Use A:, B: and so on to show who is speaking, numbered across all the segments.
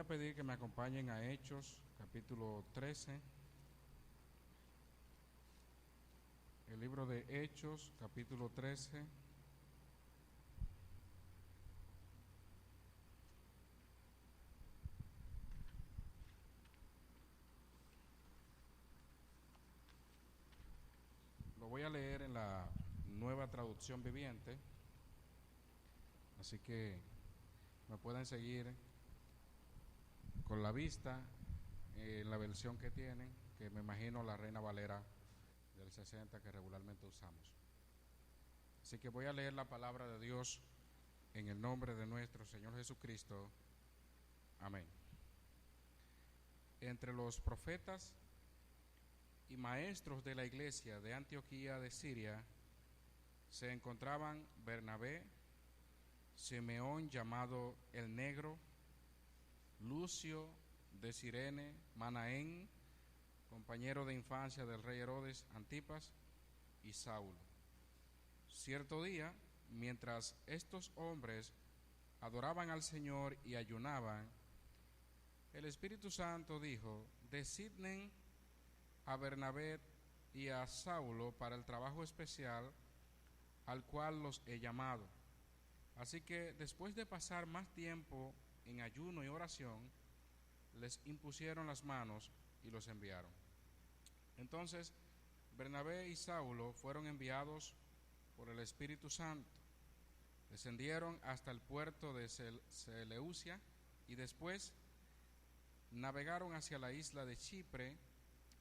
A: a pedir que me acompañen a Hechos, capítulo 13. El libro de Hechos, capítulo 13. Lo voy a leer en la Nueva Traducción Viviente, así que me pueden seguir con la vista en la versión que tienen, que me imagino la Reina Valera del 60 que regularmente usamos. Así que voy a leer la palabra de Dios en el nombre de nuestro Señor Jesucristo. Amén. Entre los profetas y maestros de la iglesia de Antioquía de Siria se encontraban Bernabé, Simeón llamado el Negro, Lucio de Cirene, Manaén, compañero de infancia del rey Herodes Antipas, y Saulo. Cierto día, mientras estos hombres adoraban al Señor y ayunaban, el Espíritu Santo dijo: designen a Bernabé y a Saulo para el trabajo especial al cual los he llamado. Así que después de pasar más tiempo en ayuno y oración, les impusieron las manos y los enviaron. Entonces Bernabé y Saulo fueron enviados por el Espíritu Santo. Descendieron hasta el puerto de Seleucia y después navegaron hacia la isla de Chipre.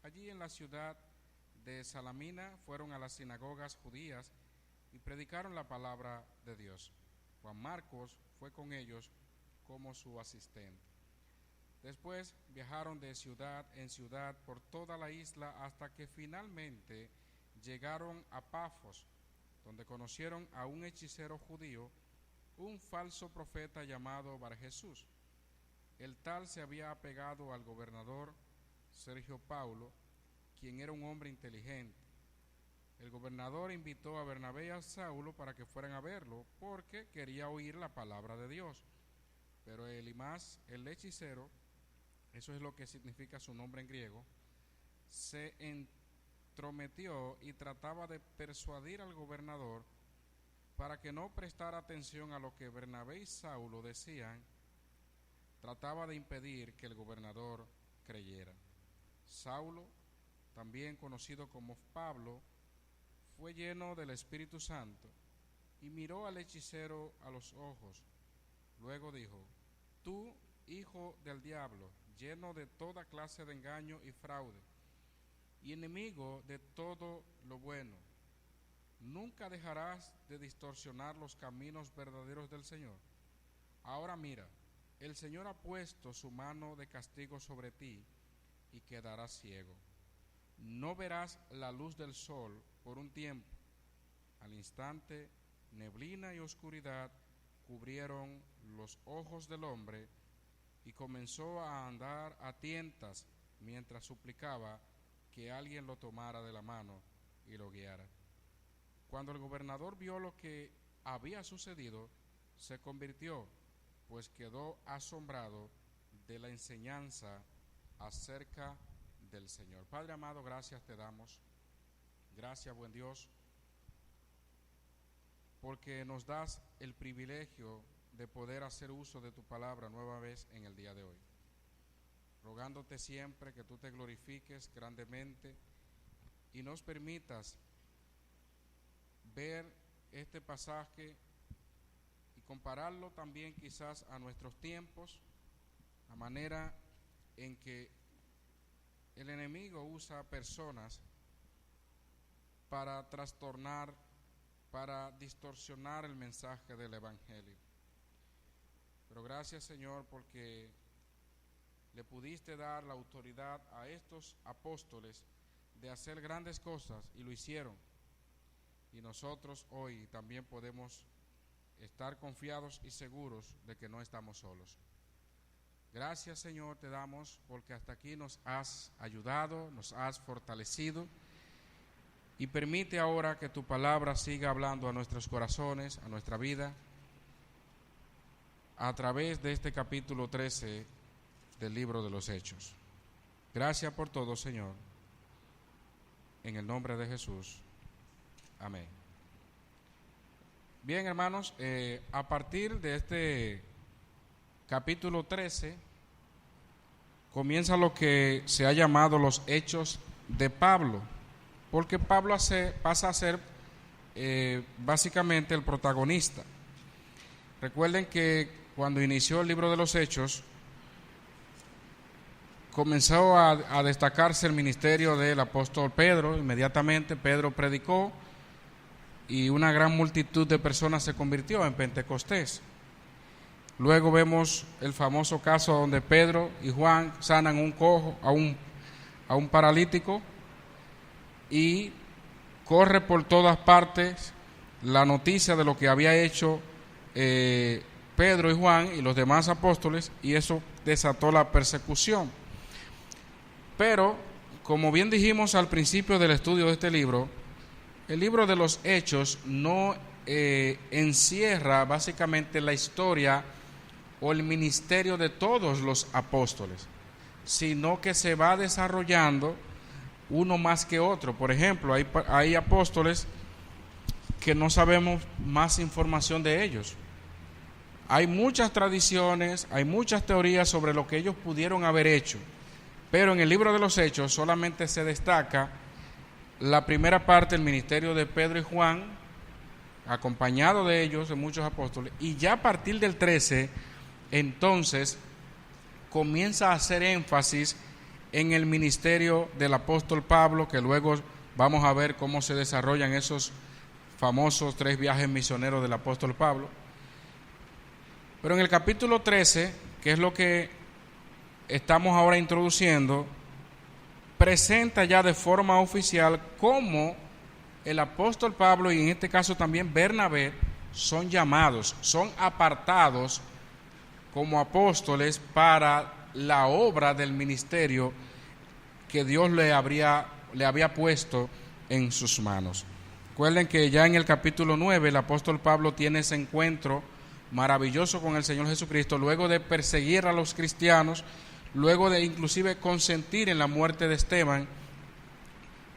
A: Allí en la ciudad de Salamina fueron a las sinagogas judías y predicaron la palabra de Dios. Juan Marcos fue con ellos como su asistente. Después viajaron de ciudad en ciudad por toda la isla hasta que finalmente llegaron a Pafos, donde conocieron a un hechicero judío, un falso profeta llamado Barjesús. El tal se había apegado al gobernador Sergio Paulo, quien era un hombre inteligente. El gobernador invitó a Bernabé y a Saulo para que fueran a verlo, porque quería oír la palabra de Dios. Pero Elimas, el hechicero, eso es lo que significa su nombre en griego, se entrometió y trataba de persuadir al gobernador para que no prestara atención a lo que Bernabé y Saulo decían. Trataba de impedir que el gobernador creyera. Saulo, también conocido como Pablo, fue lleno del Espíritu Santo y miró al hechicero a los ojos. Luego dijo: tú, hijo del diablo, lleno de toda clase de engaño y fraude, y enemigo de todo lo bueno, ¿nunca dejarás de distorsionar los caminos verdaderos del Señor? Ahora mira, el Señor ha puesto su mano de castigo sobre ti y quedarás ciego. No verás la luz del sol por un tiempo. Al instante, neblina y oscuridad cubrieron los ojos del hombre y comenzó a andar a tientas mientras suplicaba que alguien lo tomara de la mano y lo guiara. Cuando el gobernador vio lo que había sucedido, se convirtió, pues quedó asombrado de la enseñanza acerca del Señor. Padre amado, gracias te damos. Gracias, buen Dios, porque nos das el privilegio de poder hacer uso de tu palabra nueva vez en el día de hoy. Rogándote siempre que tú te glorifiques grandemente y nos permitas ver este pasaje y compararlo también quizás a nuestros tiempos, la manera en que el enemigo usa personas para trastornar, para distorsionar el mensaje del Evangelio. Pero gracias, Señor, porque le pudiste dar la autoridad a estos apóstoles de hacer grandes cosas y lo hicieron. Y nosotros hoy también podemos estar confiados y seguros de que no estamos solos. Gracias, Señor, te damos porque hasta aquí nos has ayudado, nos has fortalecido, y permite ahora que tu palabra siga hablando a nuestros corazones, a nuestra vida, a través de este capítulo 13 del libro de los Hechos. Gracias por todo, Señor. En el nombre de Jesús. Amén. Bien, hermanos, a partir de este capítulo 13 comienza lo que se ha llamado los Hechos de Pablo, porque Pablo pasa a ser básicamente el protagonista. Recuerden que cuando inició el libro de los Hechos, comenzó a destacarse el ministerio del apóstol Pedro. Inmediatamente Pedro predicó y una gran multitud de personas se convirtió en Pentecostés. Luego vemos el famoso caso donde Pedro y Juan sanan un cojo, a un paralítico, y corre por todas partes la noticia de lo que había hecho Pedro y Juan y los demás apóstoles, y eso desató la persecución. Pero, como bien dijimos al principio del estudio de este libro, el libro de los Hechos no encierra básicamente la historia o el ministerio de todos los apóstoles, sino que se va desarrollando uno más que otro. Por ejemplo, hay apóstoles que no sabemos más información de ellos. Hay muchas tradiciones, hay muchas teorías sobre lo que ellos pudieron haber hecho, pero en el libro de los Hechos solamente se destaca la primera parte, el ministerio de Pedro y Juan, acompañado de ellos, de muchos apóstoles, y ya a partir del 13, entonces, comienza a hacer énfasis en el ministerio del apóstol Pablo, que luego vamos a ver cómo se desarrollan esos famosos 3 viajes misioneros del apóstol Pablo. Pero en el capítulo 13, que es lo que estamos ahora introduciendo, presenta ya de forma oficial cómo el apóstol Pablo y en este caso también Bernabé son llamados, son apartados como apóstoles para la obra del ministerio que Dios le había puesto en sus manos. Recuerden que ya en el capítulo 9 el apóstol Pablo tiene ese encuentro maravilloso con el Señor Jesucristo, luego de perseguir a los cristianos, luego de inclusive consentir en la muerte de Esteban.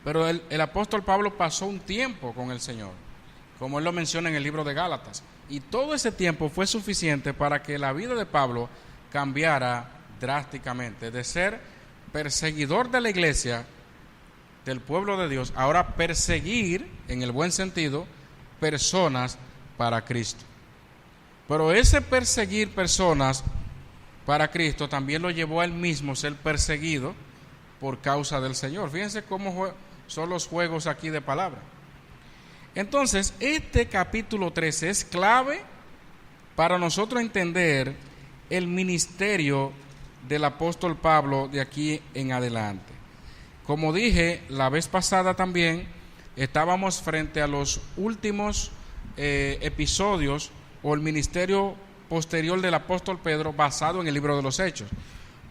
A: Pero el apóstol Pablo pasó un tiempo con el Señor, como él lo menciona en el libro de Gálatas, y todo ese tiempo fue suficiente para que la vida de Pablo cambiara drásticamente, de ser perseguidor de la iglesia, del pueblo de Dios, ahora perseguir, en el buen sentido, personas para Cristo. Pero ese perseguir personas para Cristo también lo llevó a él mismo ser perseguido por causa del Señor. Fíjense cómo son los juegos aquí de palabra. Entonces, este capítulo 13 es clave para nosotros entender el ministerio del apóstol Pablo de aquí en adelante. Como dije la vez pasada también, estábamos frente a los últimos episodios o el ministerio posterior del apóstol Pedro basado en el libro de los Hechos,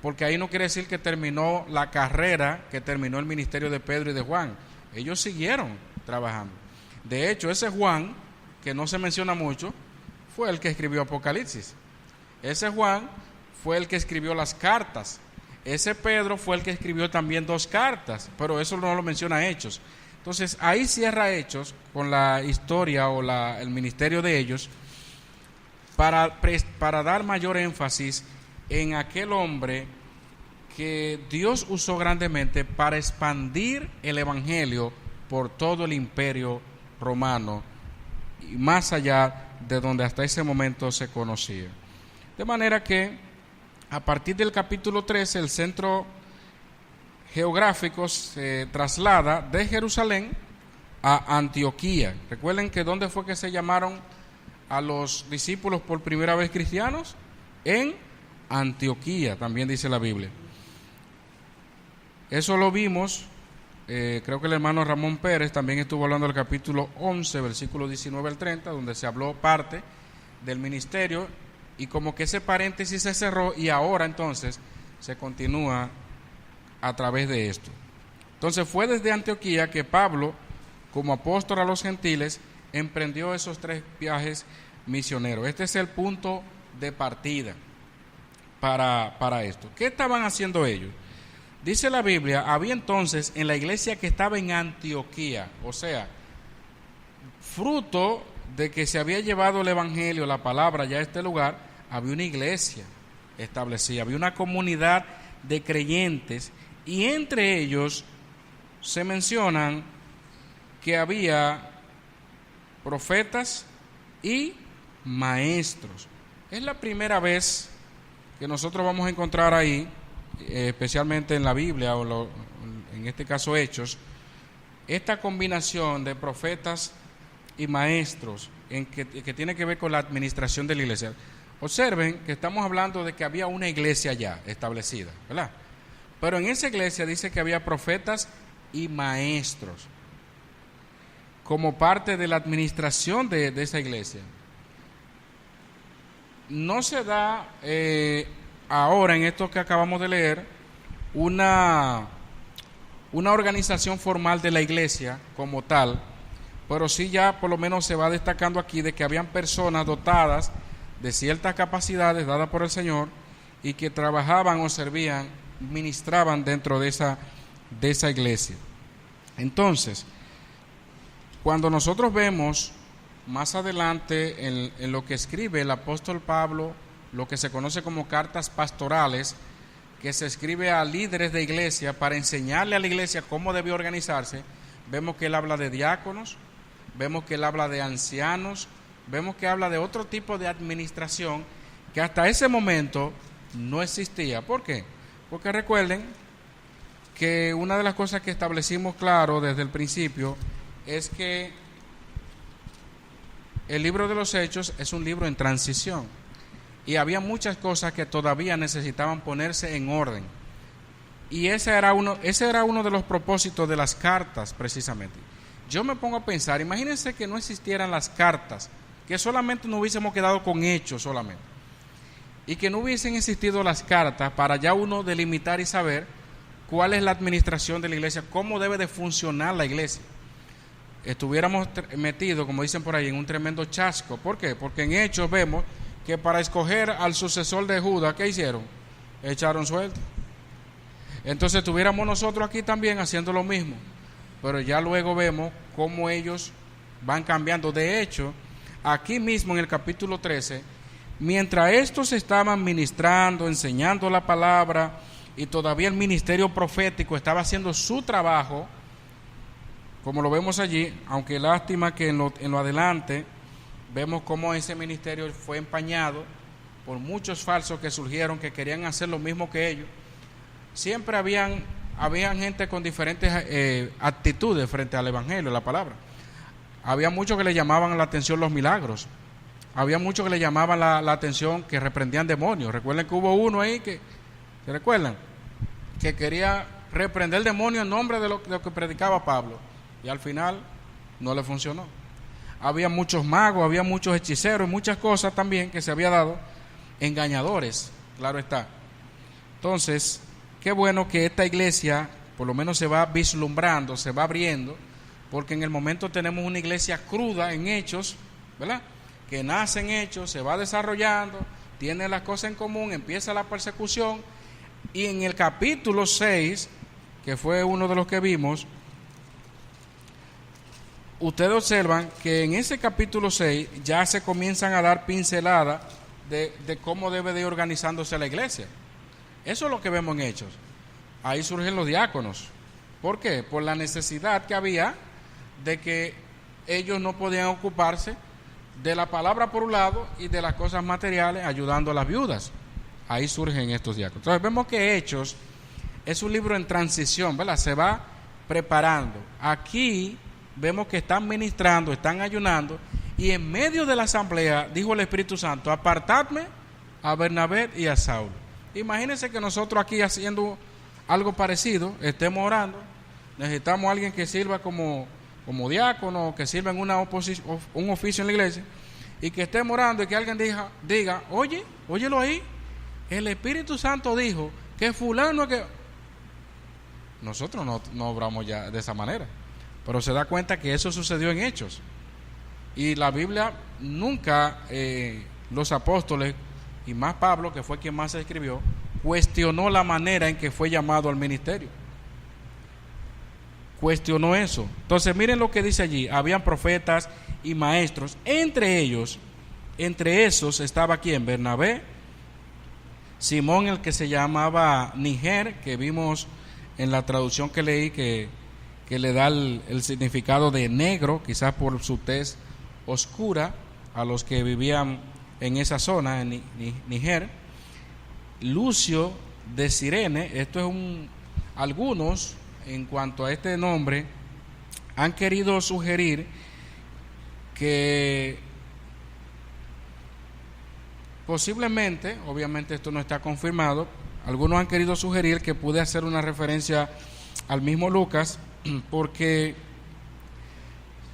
A: porque ahí no quiere decir que terminó la carrera, que terminó el ministerio de Pedro y de Juan. Ellos siguieron trabajando. De hecho, ese Juan, que no se menciona mucho, fue el que escribió Apocalipsis. Ese Juan fue el que escribió las cartas. Ese Pedro fue el que escribió también 2 cartas, pero eso no lo menciona Hechos. Entonces, ahí cierra Hechos con la historia o el ministerio de ellos, para dar mayor énfasis en aquel hombre que Dios usó grandemente para expandir el evangelio por todo el imperio romano y más allá de donde hasta ese momento se conocía. De manera que a partir del capítulo 13 el centro geográfico se traslada de Jerusalén a Antioquía. Recuerden que ¿dónde fue que se llamaron a los discípulos por primera vez cristianos? En Antioquía, también dice la Biblia. Eso lo vimos, creo que el hermano Ramón Pérez también estuvo hablando del capítulo 11, versículo 19 al 30, donde se habló parte del ministerio y como que ese paréntesis se cerró y ahora entonces se continúa a través de esto. Entonces fue desde Antioquía que Pablo, como apóstol a los gentiles, emprendió esos 3 viajes misioneros. Este es el punto de partida. para esto. ¿Qué estaban haciendo ellos? Dice la Biblia, había entonces en la iglesia que estaba en Antioquía, o sea, fruto de que se había llevado el evangelio, la palabra ya a este lugar, había una iglesia establecida, había una comunidad de creyentes, y entre ellos se mencionan que había profetas y maestros. Es la primera vez que nosotros vamos a encontrar ahí, especialmente en la Biblia, en este caso Hechos, esta combinación de profetas y maestros que tiene que ver con la administración de la iglesia. Observen que estamos hablando de que había una iglesia ya establecida, ¿verdad? Pero en esa iglesia dice que había profetas y maestros como parte de la administración de esa iglesia. No se da ahora, en esto que acabamos de leer, una organización formal de la iglesia como tal, pero sí ya por lo menos se va destacando aquí de que habían personas dotadas de ciertas capacidades dadas por el Señor y que trabajaban o servían, ministraban dentro de esa iglesia. Entonces, cuando nosotros vemos más adelante en lo que escribe el apóstol Pablo, lo que se conoce como cartas pastorales, que se escribe a líderes de iglesia para enseñarle a la iglesia cómo debe organizarse, vemos que él habla de diáconos, vemos que él habla de ancianos, vemos que habla de otro tipo de administración que hasta ese momento no existía. ¿Por qué? Porque recuerden que una de las cosas que establecimos claro desde el principio es que el libro de los Hechos es un libro en transición y había muchas cosas que todavía necesitaban ponerse en orden, y ese era uno de los propósitos de las cartas precisamente. Yo me pongo a pensar, imagínense que no existieran las cartas, que solamente nos hubiésemos quedado con hechos solamente, y que no hubiesen existido las cartas para ya uno delimitar y saber cuál es la administración de la iglesia, cómo debe de funcionar la iglesia. Estuviéramos metidos, como dicen por ahí, en un tremendo chasco. ¿Por qué? Porque en Hechos vemos que para escoger al sucesor de Judas, ¿qué hicieron? Echaron sueldo. Entonces estuviéramos nosotros aquí también haciendo lo mismo, pero ya luego vemos cómo ellos van cambiando. De hecho, aquí mismo en el capítulo 13, mientras estos estaban ministrando, enseñando la palabra, y todavía el ministerio profético estaba haciendo su trabajo, como lo vemos allí, aunque lástima que en lo adelante vemos cómo ese ministerio fue empañado por muchos falsos que surgieron, que querían hacer lo mismo que ellos. Siempre habían gente con diferentes actitudes frente al evangelio, la palabra. Había muchos que le llamaban la atención los milagros, había muchos que le llamaban la atención que reprendían demonios. Recuerden que hubo uno ahí que, ¿se recuerdan? Que quería reprender el demonio en nombre de lo que predicaba Pablo, y al final no le funcionó. Había muchos magos, había muchos hechiceros y muchas cosas también que se había dado, engañadores, claro está. Entonces, qué bueno que esta iglesia por lo menos se va vislumbrando, se va abriendo, porque en el momento tenemos una iglesia cruda en Hechos, ¿verdad? Que nace en Hechos, se va desarrollando, tiene las cosas en común, empieza la persecución, y en el capítulo 6, que fue uno de los que vimos, ustedes observan que en ese capítulo 6 ya se comienzan a dar pinceladas de cómo debe de ir organizándose la iglesia. Eso es lo que vemos en Hechos. Ahí surgen los diáconos. ¿Por qué? Por la necesidad que había de que ellos no podían ocuparse de la palabra por un lado y de las cosas materiales, ayudando a las viudas. Ahí surgen estos diáconos. Entonces vemos que Hechos es un libro en transición, ¿verdad? Se va preparando. Aquí vemos que están ministrando, están ayunando, y en medio de la asamblea dijo el Espíritu Santo: apartadme a Bernabé y a Saulo. Imagínense que nosotros aquí haciendo algo parecido, estemos orando, necesitamos a alguien que sirva como diácono, que sirva en un oficio en la iglesia, y que estemos orando y que alguien diga, óyelo ahí, el Espíritu Santo dijo que fulano que... Nosotros no obramos ya de esa manera, pero se da cuenta que eso sucedió en Hechos, y la Biblia nunca, los apóstoles y más Pablo, que fue quien más escribió, cuestionó la manera en que fue llamado al ministerio. Cuestionó eso. Entonces miren lo que dice allí: habían profetas y maestros, entre esos estaba ¿quién? Bernabé, Simón, el que se llamaba Niger, que vimos en la traducción que leí que le da el significado de negro, quizás por su tez oscura a los que vivían en esa zona, en Niger. Lucio de Cirene. Esto es algunos, en cuanto a este nombre, han querido sugerir que posiblemente, obviamente esto no está confirmado, algunos han querido sugerir que puede hacer una referencia al mismo Lucas, porque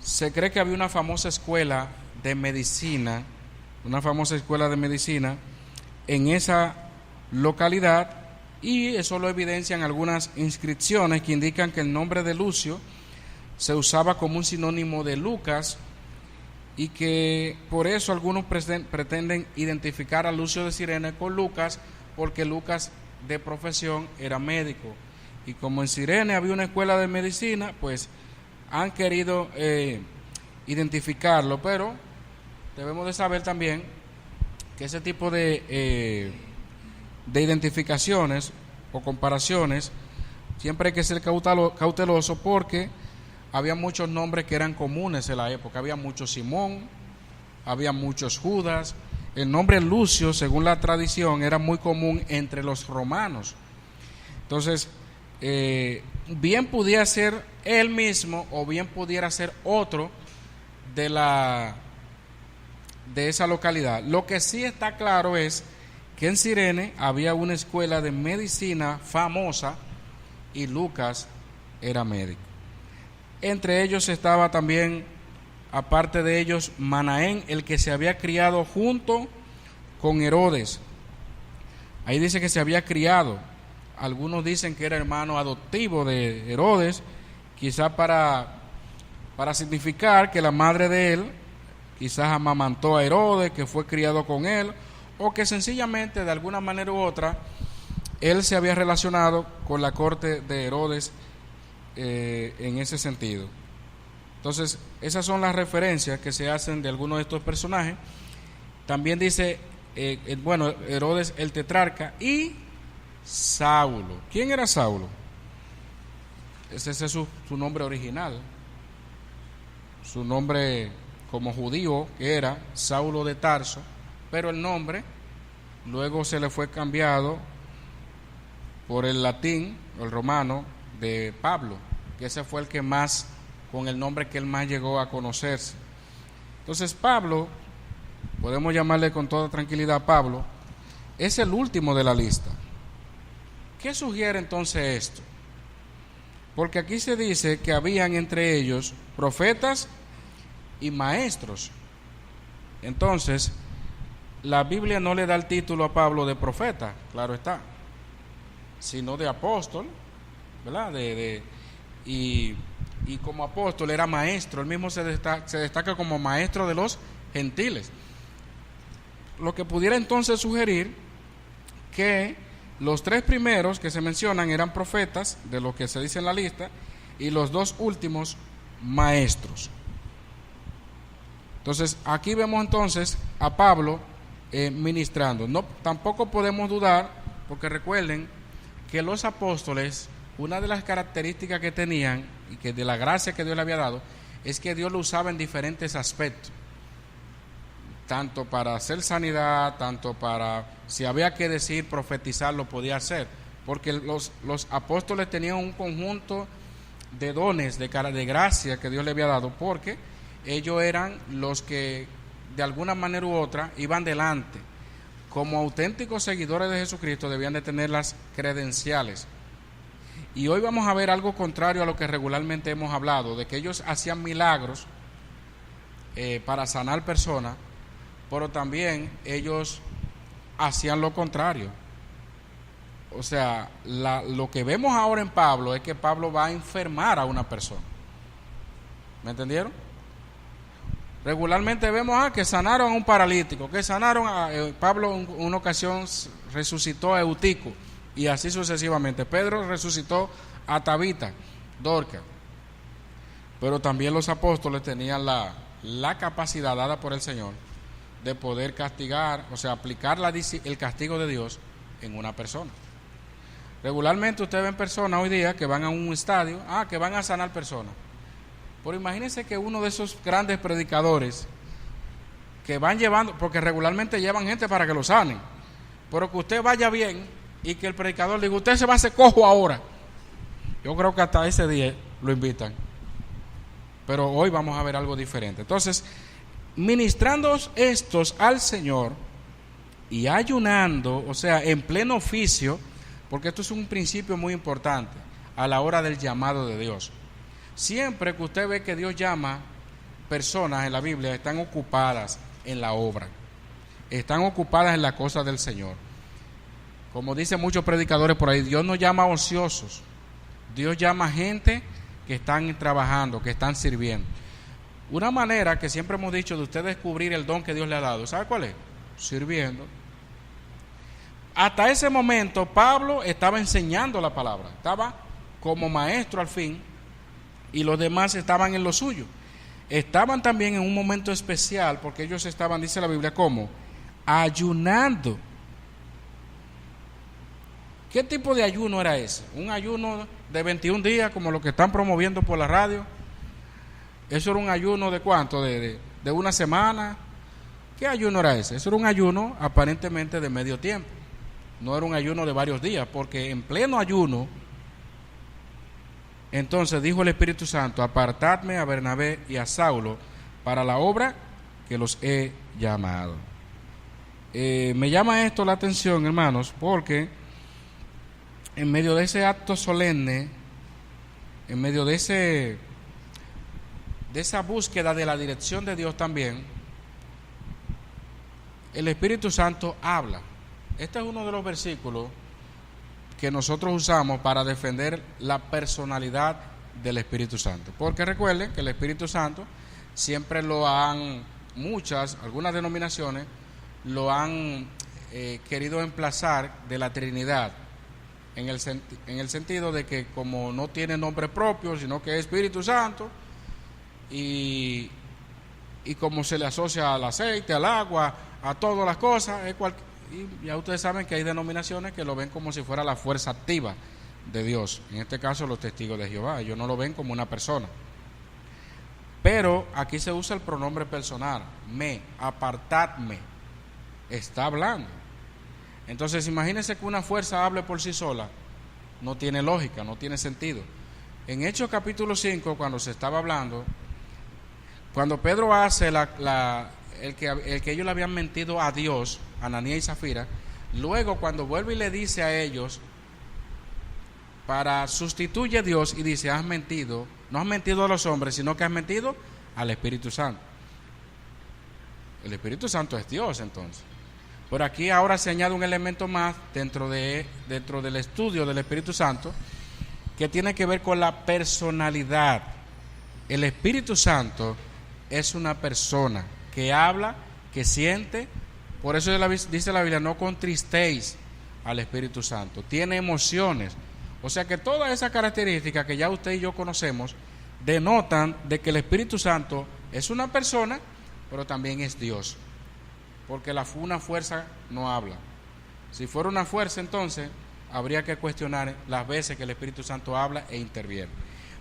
A: se cree que había una famosa escuela de medicina en esa localidad, y eso lo evidencian algunas inscripciones que indican que el nombre de Lucio se usaba como un sinónimo de Lucas, y que por eso algunos pretenden identificar a Lucio de Cirene con Lucas, porque Lucas de profesión era médico, y como en Cirene había una escuela de medicina, pues han querido identificarlo. Pero debemos de saber también que ese tipo de identificaciones o comparaciones siempre hay que ser cauteloso, porque había muchos nombres que eran comunes en la época. Había muchos Simón, había muchos Judas. El nombre Lucio, según la tradición, era muy común entre los romanos. Entonces, bien pudiera ser él mismo o bien pudiera ser otro de esa localidad. Lo que sí está claro es que en Cirene había una escuela de medicina famosa y Lucas era médico. Entre ellos estaba también, aparte de ellos, Manaén, el que se había criado junto con Herodes. Ahí dice que se había criado. Algunos dicen que era hermano adoptivo de Herodes, quizás para significar que la madre de él quizás amamantó a Herodes, que fue criado con él, o que sencillamente de alguna manera u otra él se había relacionado con la corte de Herodes en ese sentido. Entonces, esas son las referencias que se hacen de algunos de estos personajes. También dice, Herodes el tetrarca y Saulo. ¿Quién era Saulo? Ese es su nombre original. Su nombre como judío, que era Saulo de Tarso, pero el nombre luego se le fue cambiado por el latín, el romano, de Pablo, que ese fue el que más, con el nombre que él más llegó a conocerse. Entonces Pablo, podemos llamarle con toda tranquilidad Pablo, es el último de la lista. ¿Qué sugiere entonces esto? Porque aquí se dice que habían entre ellos profetas y maestros. Entonces, la Biblia no le da el título a Pablo de profeta, claro está, sino de apóstol, ¿verdad? Y como apóstol era maestro. Él mismo se destaca como maestro de los gentiles. Lo que pudiera entonces sugerir que los tres primeros que se mencionan eran profetas, de lo que se dice en la lista, y los dos últimos maestros. Entonces aquí vemos entonces a Pablo ministrando. Tampoco podemos dudar, porque recuerden que los apóstoles, una de las características que tenían y que de la gracia que Dios le había dado, es que Dios lo usaba en diferentes aspectos, tanto para hacer sanidad, tanto para, si había que decir, profetizar, lo podía hacer, porque los apóstoles tenían un conjunto de dones, de gracia que Dios le había dado, porque ellos eran los que de alguna manera u otra iban delante. Como auténticos seguidores de Jesucristo debían de tener las credenciales. Y hoy vamos a ver algo contrario a lo que regularmente hemos hablado, de que ellos hacían milagros para sanar personas, pero también ellos hacían lo contrario. O sea, lo que vemos ahora en Pablo es que Pablo va a enfermar a una persona. ¿Me entendieron? Regularmente vemos que sanaron a un paralítico, que sanaron a Pablo en una ocasión resucitó a Eutico, y así sucesivamente. Pedro resucitó a Tabita, Dorcas. Pero también los apóstoles tenían la capacidad dada por el Señor de poder castigar, o sea, aplicar el castigo de Dios en una persona. Regularmente ustedes ven personas hoy día que van a un estadio, que van a sanar personas. Pero imagínense que uno de esos grandes predicadores que van llevando, porque regularmente llevan gente para que lo sanen, pero que usted vaya bien y que el predicador diga, usted se va a hacer cojo ahora. Yo creo que hasta ese día lo invitan. Pero hoy vamos a ver algo diferente. Entonces, ministrando estos al Señor y ayunando, o sea, en pleno oficio, porque esto es un principio muy importante a la hora del llamado de Dios. Siempre que usted ve que Dios llama personas en la Biblia, están ocupadas en la obra, están ocupadas en las cosas del Señor. Como dicen muchos predicadores por ahí, Dios no llama a ociosos, Dios llama a gente que están trabajando, que están sirviendo. Una manera que siempre hemos dicho de usted descubrir el don que Dios le ha dado, ¿sabe cuál es? Sirviendo. Hasta ese momento Pablo estaba enseñando la palabra, estaba como maestro al fin, y los demás estaban en lo suyo. Estaban también en un momento especial, porque ellos estaban, dice la Biblia, ¿cómo? Ayunando. ¿Qué tipo de ayuno era ese? ¿Un ayuno de 21 días como lo que están promoviendo por la radio? ¿Eso era un ayuno de cuánto? ¿De una semana? ¿Qué ayuno era ese? Eso era un ayuno aparentemente de medio tiempo. No era un ayuno de varios días, porque en pleno ayuno, entonces dijo el Espíritu Santo, apartadme a Bernabé y a Saulo para la obra que los he llamado. Me llama esto la atención, hermanos, porque en medio de ese acto solemne, en medio de esa búsqueda de la dirección de Dios también, el Espíritu Santo habla. Este es uno de los versículos que nosotros usamos para defender la personalidad del Espíritu Santo. Porque recuerden que el Espíritu Santo siempre algunas denominaciones lo han querido emplazar de la Trinidad, en el sentido de que como no tiene nombre propio, sino que es Espíritu Santo, y como se le asocia al aceite, al agua, a todas las cosas, y ya ustedes saben que hay denominaciones que lo ven como si fuera la fuerza activa de Dios. En este caso los testigos de Jehová, ellos no lo ven como una persona. Pero aquí se usa el pronombre personal, apartadme, está hablando. Entonces imagínense que una fuerza hable por sí sola, no tiene lógica, no tiene sentido. En Hechos capítulo 5, cuando se estaba hablando, cuando Pedro hace el que ellos le habían mentido a Dios, Ananías y Zafira, luego cuando vuelve y le dice a ellos, sustituye a Dios y dice, has mentido, no has mentido a los hombres, sino que has mentido al Espíritu Santo. El Espíritu Santo es Dios entonces. Pero aquí ahora se añade un elemento más dentro del estudio del Espíritu Santo, que tiene que ver con la personalidad. El Espíritu Santo es una persona que habla, que siente. Por eso dice la Biblia, no contristéis al Espíritu Santo. Tiene emociones. O sea que todas esas características que ya usted y yo conocemos denotan de que el Espíritu Santo es una persona, pero también es Dios. Porque una fuerza no habla. Si fuera una fuerza, entonces habría que cuestionar las veces que el Espíritu Santo habla e interviene.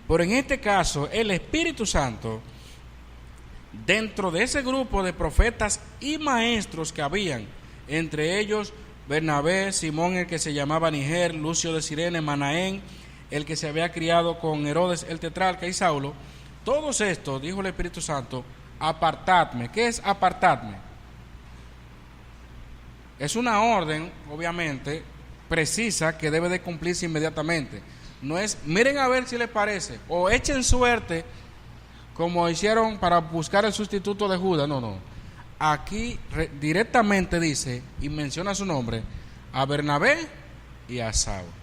A: Pero en este caso, el Espíritu Santo, dentro de ese grupo de profetas y maestros que habían, entre ellos Bernabé, Simón el que se llamaba Niger, Lucio de Cirene, Manaén, el que se había criado con Herodes el tetrarca, y Saulo, todos estos, dijo el Espíritu Santo, apartadme. ¿Qué es apartadme? Es una orden, obviamente, precisa que debe de cumplirse inmediatamente. No es, miren a ver si les parece, o echen suerte, como hicieron para buscar el sustituto de Judas. No. Aquí directamente dice, y menciona su nombre, a Bernabé y a Saulo.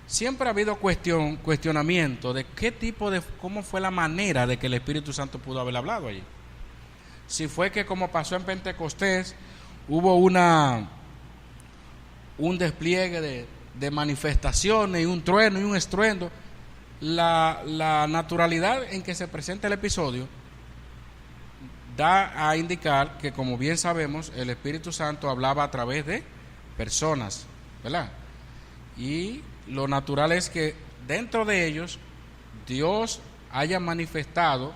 A: Siempre ha habido cuestionamiento de cómo fue la manera de que el Espíritu Santo pudo haber hablado allí. si fue que como pasó en Pentecostés, hubo un despliegue de manifestaciones y un trueno y un estruendo. La naturalidad en que se presenta el episodio da a indicar que, como bien sabemos, el Espíritu Santo hablaba a través de personas, ¿verdad? Y lo natural es que dentro de ellos Dios haya manifestado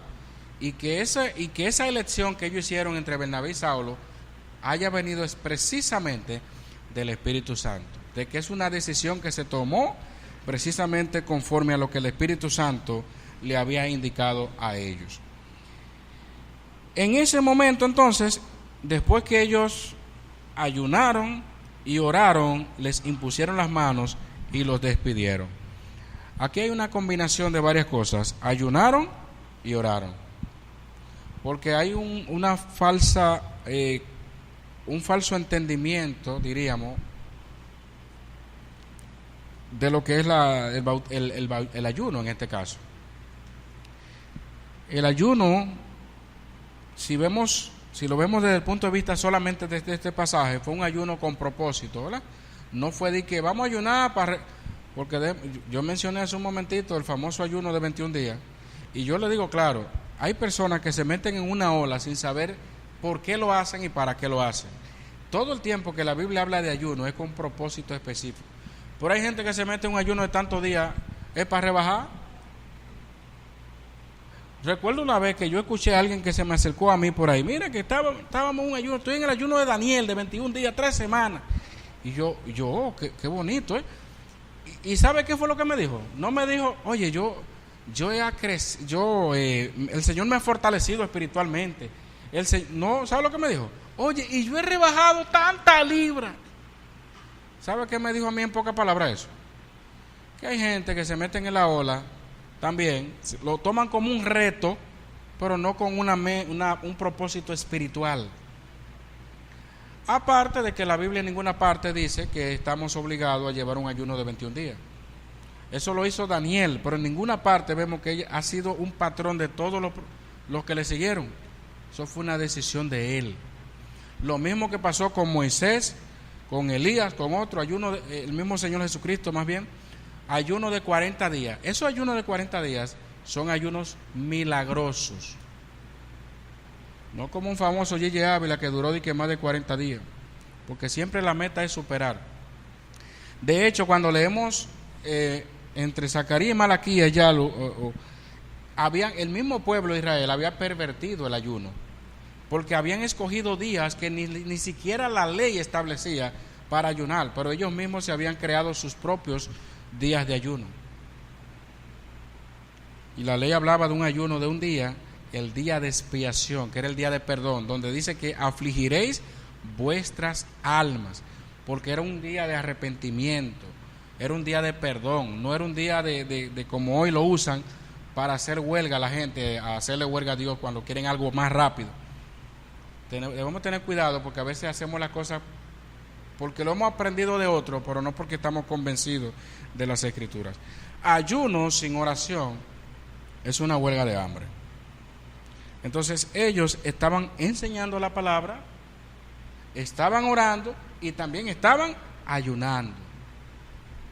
A: y que esa elección que ellos hicieron entre Bernabé y Saulo haya venido precisamente del Espíritu Santo, de que es una decisión que se tomó precisamente conforme a lo que el Espíritu Santo le había indicado a ellos. En ese momento, entonces, después que ellos ayunaron y oraron, les impusieron las manos y los despidieron. Aquí hay una combinación de varias cosas: ayunaron y oraron, porque hay un falso entendimiento, diríamos, de lo que es el ayuno en este caso. El ayuno, si lo vemos desde el punto de vista solamente de este pasaje, fue un ayuno con propósito, ¿verdad? No fue de que vamos a ayunar porque yo mencioné hace un momentito el famoso ayuno de 21 días, y yo le digo, claro, hay personas que se meten en una ola sin saber por qué lo hacen y para qué lo hacen. Todo el tiempo que la Biblia habla de ayuno es con propósito específico. Pero hay gente que se mete en un ayuno de tantos días, es para rebajar. Recuerdo una vez que yo escuché a alguien que se me acercó a mí por ahí: mira que estábamos en un ayuno, estoy en el ayuno de Daniel de 21 días, 3 semanas. Y yo qué bonito, ¿eh? ¿Y sabe qué fue lo que me dijo? No me dijo, oye, el Señor me ha fortalecido espiritualmente. No, ¿sabe lo que me dijo? Oye, y yo he rebajado tanta libra. ¿Sabe qué me dijo a mí en pocas palabras eso? Que hay gente que se meten en la ola también, lo toman como un reto, pero no con un propósito espiritual. Aparte de que la Biblia en ninguna parte dice que estamos obligados a llevar un ayuno de 21 días. Eso lo hizo Daniel, pero en ninguna parte vemos que ella ha sido un patrón de todos los que le siguieron. Eso fue una decisión de él. Lo mismo que pasó con Moisés, con Elías, con otro ayuno, el mismo Señor Jesucristo más bien, ayuno de 40 días. Esos ayunos de 40 días son ayunos milagrosos. No como un famoso J.J. Ávila que duró más de 40 días, porque siempre la meta es superar. De hecho, cuando leemos entre Zacarías y Malaquías, el mismo pueblo de Israel había pervertido el ayuno, porque habían escogido días que ni siquiera la ley establecía para ayunar, pero ellos mismos se habían creado sus propios días de ayuno. Y la ley hablaba de un ayuno de un día, el día de expiación, que era el día de perdón, donde dice que afligiréis vuestras almas, porque era un día de arrepentimiento, era un día de perdón, no era un día de como hoy lo usan para hacer huelga a la gente, a hacerle huelga a Dios cuando quieren algo más rápido. Debemos tener cuidado, porque a veces hacemos las cosas porque lo hemos aprendido de otros, pero no porque estamos convencidos de las Escrituras. Ayuno sin oración es una huelga de hambre. Entonces ellos estaban enseñando la palabra, estaban orando y también estaban ayunando.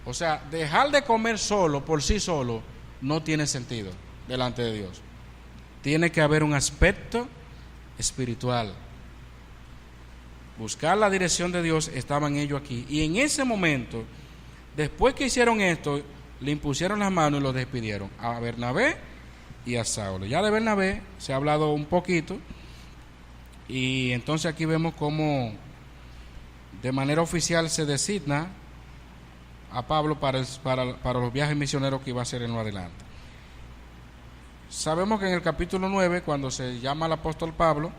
A: O sea, dejar de comer solo, por sí solo, no tiene sentido delante de Dios. Tiene que haber un aspecto espiritual. Buscar la dirección de Dios, estaban ellos aquí. Y en ese momento, después que hicieron esto, le impusieron las manos y los despidieron a Bernabé y a Saulo. Ya de Bernabé se ha hablado un poquito, y entonces aquí vemos cómo de manera oficial se designa a Pablo para los viajes misioneros que iba a hacer en lo adelante. Sabemos que en el capítulo 9, cuando se llama al apóstol Pablo,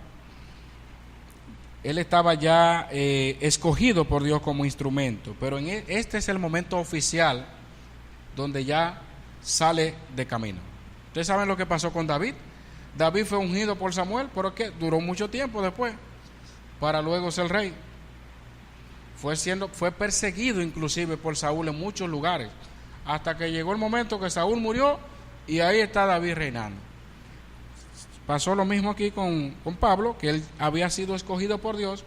A: él estaba ya escogido por Dios como instrumento, pero este es el momento oficial donde ya sale de camino. Ustedes saben lo que pasó con David. David fue ungido por Samuel, pero que duró mucho tiempo después para luego ser rey. Fue perseguido inclusive por Saúl en muchos lugares, hasta que llegó el momento que Saúl murió y ahí está David reinando. Pasó lo mismo aquí con Pablo, que él había sido escogido por Dios,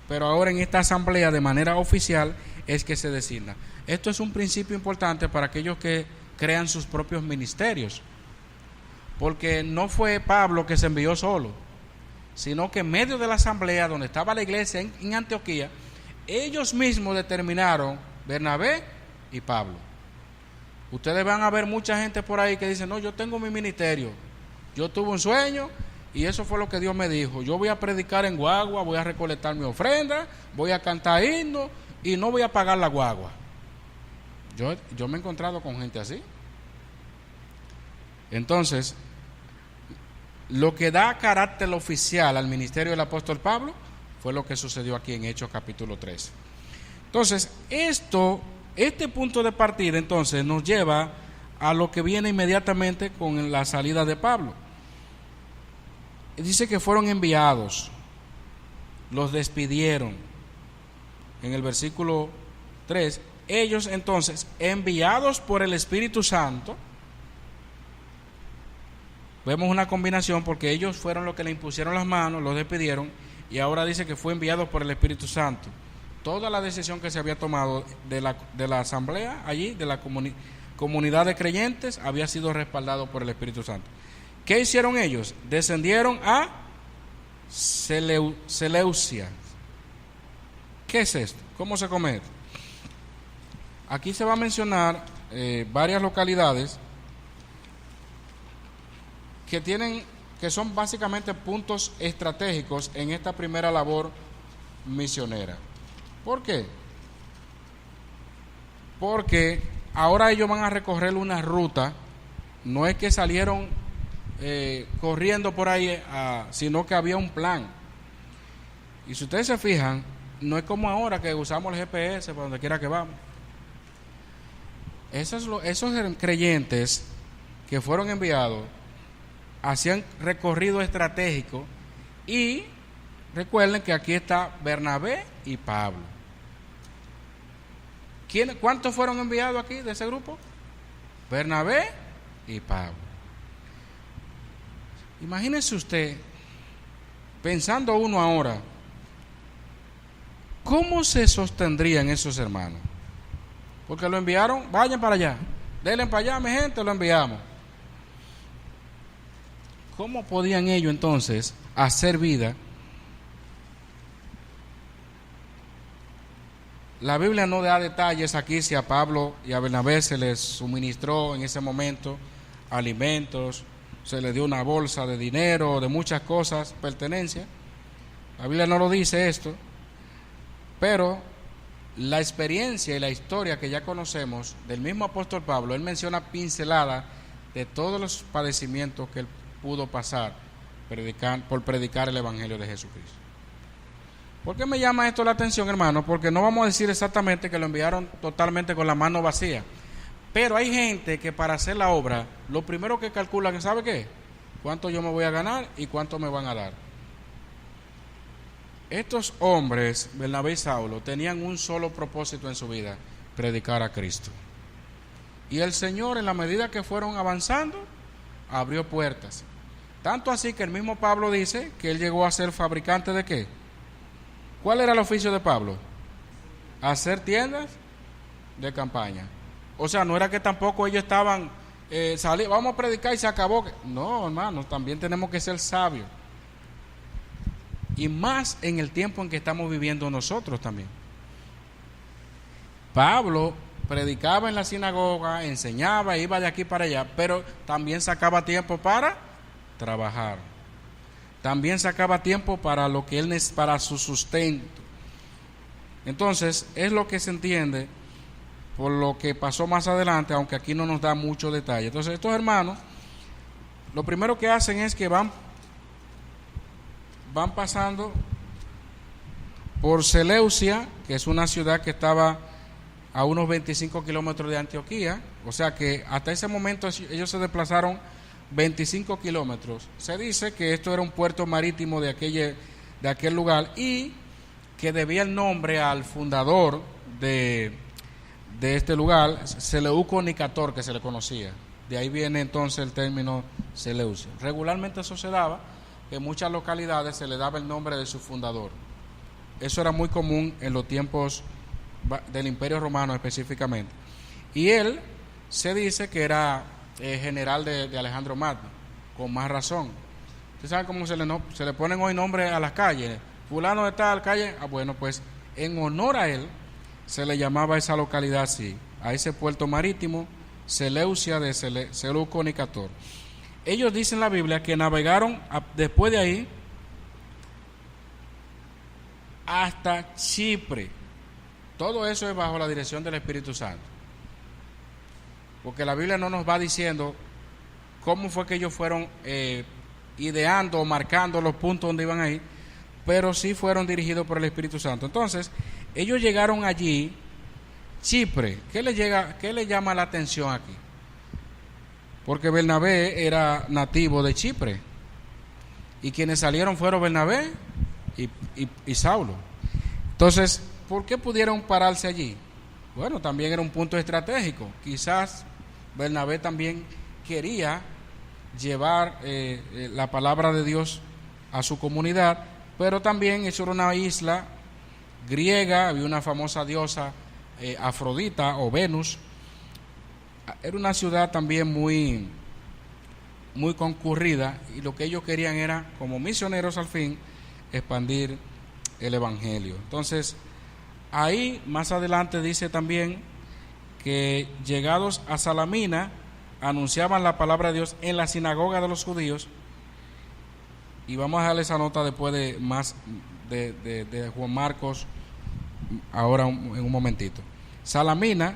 A: pero ahora en esta asamblea de manera oficial es que se designa. Esto es un principio importante para aquellos que crean sus propios ministerios, porque no fue Pablo que se envió solo, sino que en medio de la asamblea donde estaba la iglesia en Antioquía, ellos mismos determinaron Bernabé y Pablo. Ustedes van a ver mucha gente por ahí que dice, no, yo tengo mi ministerio, yo tuve un sueño y eso fue lo que Dios me dijo, yo voy a predicar en guagua, voy a recolectar mi ofrenda, voy a cantar himnos y no voy a pagar la guagua. Yo me he encontrado con gente así. Entonces, lo que da carácter oficial al ministerio del apóstol Pablo fue lo que sucedió aquí en Hechos capítulo 13. Entonces, este punto de partida entonces nos lleva a lo que viene inmediatamente con la salida de Pablo. Dice que fueron enviados, los despidieron. En el versículo 3, ellos entonces, enviados por el Espíritu Santo, vemos una combinación porque ellos fueron los que le impusieron las manos, los despidieron, y ahora dice que fue enviado por el Espíritu Santo. Toda la decisión que se había tomado de la asamblea allí, de la comunidad de creyentes, había sido respaldado por el Espíritu Santo. ¿Qué hicieron ellos? Descendieron a Seleucia. ¿Qué es esto? ¿Cómo se come esto? Aquí se va a mencionar varias localidades que son básicamente puntos estratégicos en esta primera labor misionera. ¿Por qué? Porque ahora ellos van a recorrer una ruta, no es que salieron corriendo por ahí, sino que había un plan. Y si ustedes se fijan, no es como ahora que usamos el GPS para donde quiera que vamos. Esos creyentes que fueron enviados hacían recorrido estratégico, y recuerden que aquí está Bernabé y Pablo. ¿Cuántos fueron enviados aquí de ese grupo? Bernabé y Pablo. Imagínese usted, pensando uno ahora, ¿cómo se sostendrían esos hermanos? Porque lo enviaron, vayan para allá, denle para allá, mi gente, lo enviamos. ¿Cómo podían ellos entonces hacer vida? La Biblia no da detalles aquí si a Pablo y a Bernabé se les suministró en ese momento alimentos, se les dio una bolsa de dinero, de muchas cosas, pertenencias. La Biblia no lo dice esto, pero la experiencia y la historia que ya conocemos del mismo apóstol Pablo, él menciona pincelada de todos los padecimientos que él pudo pasar por predicar el Evangelio de Jesucristo. ¿Por qué me llama esto la atención, hermano? Porque no vamos a decir exactamente que lo enviaron totalmente con la mano vacía, pero hay gente que para hacer la obra, lo primero que calculan, ¿sabe qué? ¿Cuánto yo me voy a ganar y cuánto me van a dar? Estos hombres, Bernabé y Saulo, tenían un solo propósito en su vida: predicar a Cristo. Y el Señor, en la medida que fueron avanzando, abrió puertas. Tanto así que el mismo Pablo dice que él llegó a ser fabricante ¿de qué? ¿Cuál era el oficio de Pablo? Hacer tiendas de campaña. O sea, no era que tampoco ellos estaban vamos a predicar y se acabó. No, hermanos, también tenemos que ser sabios. Y más en el tiempo en que estamos viviendo nosotros también. Pablo predicaba en la sinagoga, enseñaba, iba de aquí para allá, pero también sacaba tiempo para trabajar. También sacaba tiempo para lo que él para su sustento. Entonces, es lo que se entiende por lo que pasó más adelante, aunque aquí no nos da mucho detalle. Entonces, estos hermanos, lo primero que hacen es que van pasando por Seleucia, que es una ciudad que estaba a unos 25 kilómetros de Antioquía. O sea que hasta ese momento ellos se desplazaron 25 kilómetros. Se dice que esto era un puerto marítimo de aquel lugar, y que debía el nombre al fundador de este lugar, Seleuco Nicator, que se le conocía. De ahí viene entonces el término Seleucia. Regularmente eso se daba, en muchas localidades se le daba el nombre de su fundador. Eso era muy común en los tiempos del Imperio Romano específicamente. Y él se dice que era general de Alejandro Magno, con más razón. ¿Ustedes saben cómo se le ponen hoy nombres a las calles? Fulano de tal calle. Bueno, pues en honor a él se le llamaba esa localidad así, a ese puerto marítimo, Seleucia de Seleuco Nicator. Ellos dicen en la Biblia que navegaron después de ahí hasta Chipre. Todo eso es bajo la dirección del Espíritu Santo, porque la Biblia no nos va diciendo cómo fue que ellos fueron ideando o marcando los puntos donde iban a ir, pero sí fueron dirigidos por el Espíritu Santo. Entonces, ellos llegaron allí, Chipre. ¿Qué le llama la atención aquí? Porque Bernabé era nativo de Chipre, y quienes salieron fueron Bernabé y Saulo. Entonces, ¿por qué pudieron pararse allí? Bueno, también era un punto estratégico. Quizás Bernabé también quería llevar la palabra de Dios a su comunidad, pero también eso era una isla griega, había una famosa diosa Afrodita o Venus. Era una ciudad también muy concurrida, y lo que ellos querían era, como misioneros al fin, expandir el evangelio. Entonces, ahí más adelante dice también que llegados a Salamina anunciaban la palabra de Dios en la sinagoga de los judíos. Y vamos a darle esa nota después de Juan Marcos, ahora en un momentito. Salamina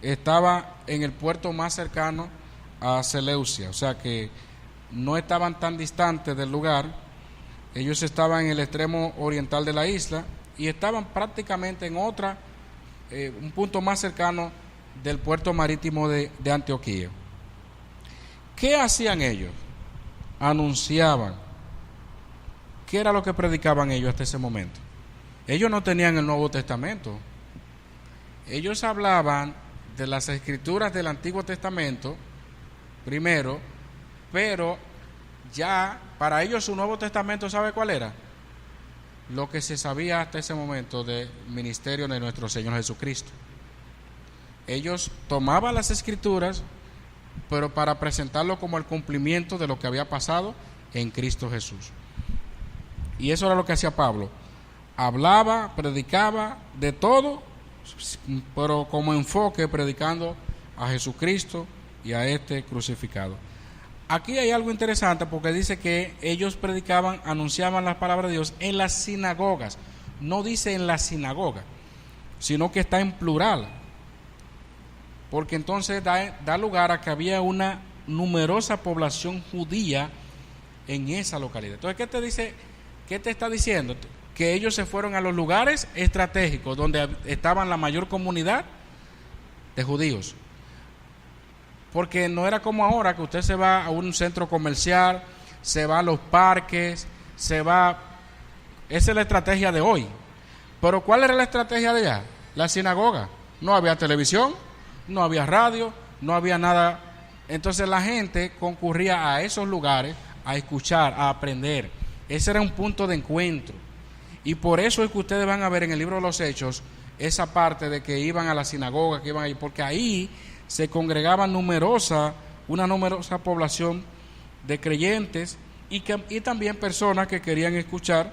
A: estaba en el puerto más cercano a Seleucia, o sea que no estaban tan distantes del lugar. Ellos estaban en el extremo oriental de la isla y estaban prácticamente en un punto más cercano del puerto marítimo de Antioquía. ¿Qué hacían ellos? Anunciaban. ¿Qué era lo que predicaban ellos hasta ese momento? Ellos no tenían el Nuevo Testamento. Ellos hablaban de las escrituras del Antiguo Testamento primero, pero ya para ellos su Nuevo Testamento, ¿sabe cuál era? Lo que se sabía hasta ese momento del ministerio de nuestro Señor Jesucristo. Ellos tomaban las escrituras, pero para presentarlo como el cumplimiento de lo que había pasado en Cristo Jesús. Y eso era lo que hacía Pablo. Hablaba, predicaba de todo, pero como enfoque predicando a Jesucristo y a este crucificado. Aquí hay algo interesante, porque dice que ellos predicaban, anunciaban las palabras de Dios en las sinagogas. No dice en la sinagoga, sino que está en plural, porque entonces da lugar a que había una numerosa población judía en esa localidad. Entonces, ¿qué te está diciendo? Que ellos se fueron a los lugares estratégicos donde estaban la mayor comunidad de judíos. Porque no era como ahora, que usted se va a un centro comercial, se va a los parques, esa es la estrategia de hoy. Pero ¿cuál era la estrategia de allá? La sinagoga. No había televisión, no había radio, no había nada. Entonces la gente concurría a esos lugares a escuchar, a aprender. Ese era un punto de encuentro. Y por eso es que ustedes van a ver en el libro de los Hechos esa parte de que iban a la sinagoga, que iban ahí, porque ahí se congregaba una numerosa población de creyentes y también personas que querían escuchar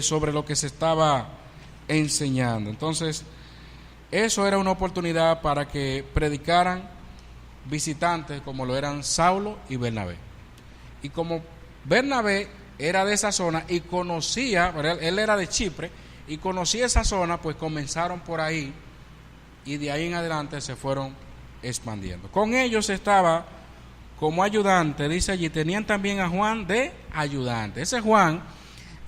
A: sobre lo que se estaba enseñando. Entonces, eso era una oportunidad para que predicaran visitantes como lo eran Saulo y Bernabé. Y como Bernabé era de esa zona y conocía, él era de Chipre y conocía esa zona, pues comenzaron por ahí y de ahí en adelante se fueron expandiendo. Con ellos estaba como ayudante, dice allí, tenían también a Juan de ayudante. Ese Juan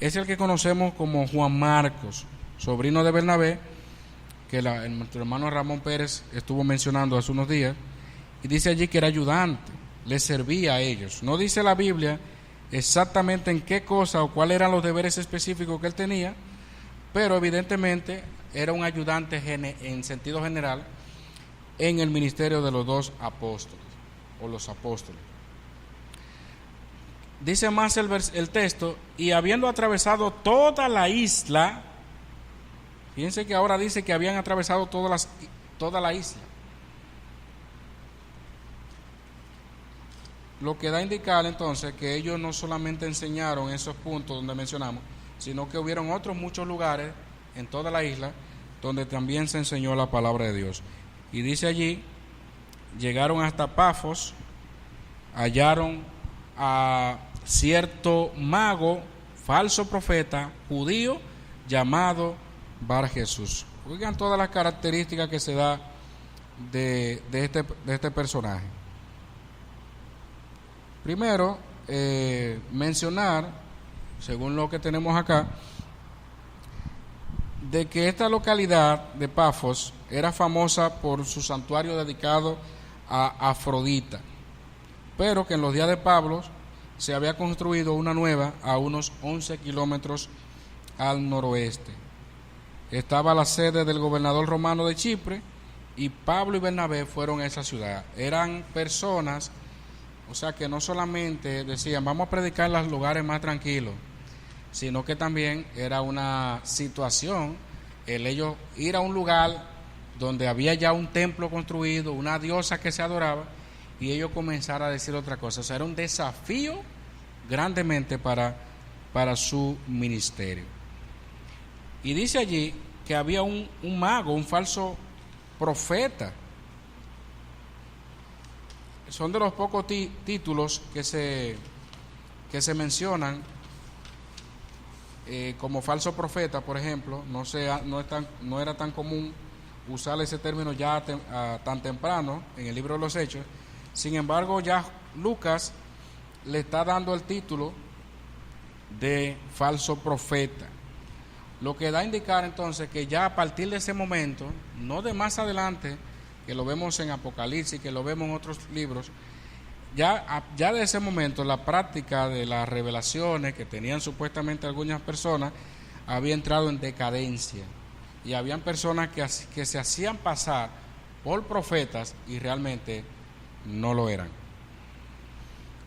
A: es el que conocemos como Juan Marcos, sobrino de Bernabé, que nuestro hermano Ramón Pérez estuvo mencionando hace unos días, y dice allí que era ayudante, les servía a ellos. No dice la Biblia exactamente en qué cosa o cuáles eran los deberes específicos que él tenía, pero evidentemente era un ayudante en sentido general en el ministerio de los dos apóstoles. o los apóstoles. Dice más el texto, y habiendo atravesado toda la isla, fíjense que ahora dice que habían atravesado toda la isla, lo que da a indicar entonces que ellos no solamente enseñaron esos puntos donde mencionamos, sino que hubieron otros muchos lugares en toda la isla donde también se enseñó la palabra de Dios. Y dice allí, llegaron hasta Pafos, hallaron a cierto mago, falso profeta, judío, llamado Bar Jesús. Oigan todas las características que se da de este personaje. Primero, mencionar, según lo que tenemos acá, de que esta localidad de Pafos era famosa por su santuario dedicado a Afrodita, pero que en los días de Pablo se había construido una nueva a unos 11 kilómetros al noroeste. Estaba la sede del gobernador romano de Chipre, y Pablo y Bernabé fueron a esa ciudad. Eran personas, o sea, que no solamente decían vamos a predicar en los lugares más tranquilos, sino que también era una situación el ellos ir a un lugar donde había ya un templo construido, una diosa que se adoraba, y ellos comenzar a decir otra cosa. O sea, era un desafío grandemente para su ministerio. Y dice allí que había un mago, un falso profeta. Son de los pocos títulos que se mencionan como falso profeta, por ejemplo. No era tan común usar ese término ya tan temprano en el libro de los Hechos. Sin embargo, ya Lucas le está dando el título de falso profeta, lo que da a indicar entonces que ya a partir de ese momento, no de más adelante, que lo vemos en Apocalipsis, que lo vemos en otros libros, ya de ese momento la práctica de las revelaciones que tenían supuestamente algunas personas había entrado en decadencia, y habían personas que se hacían pasar por profetas y realmente no lo eran.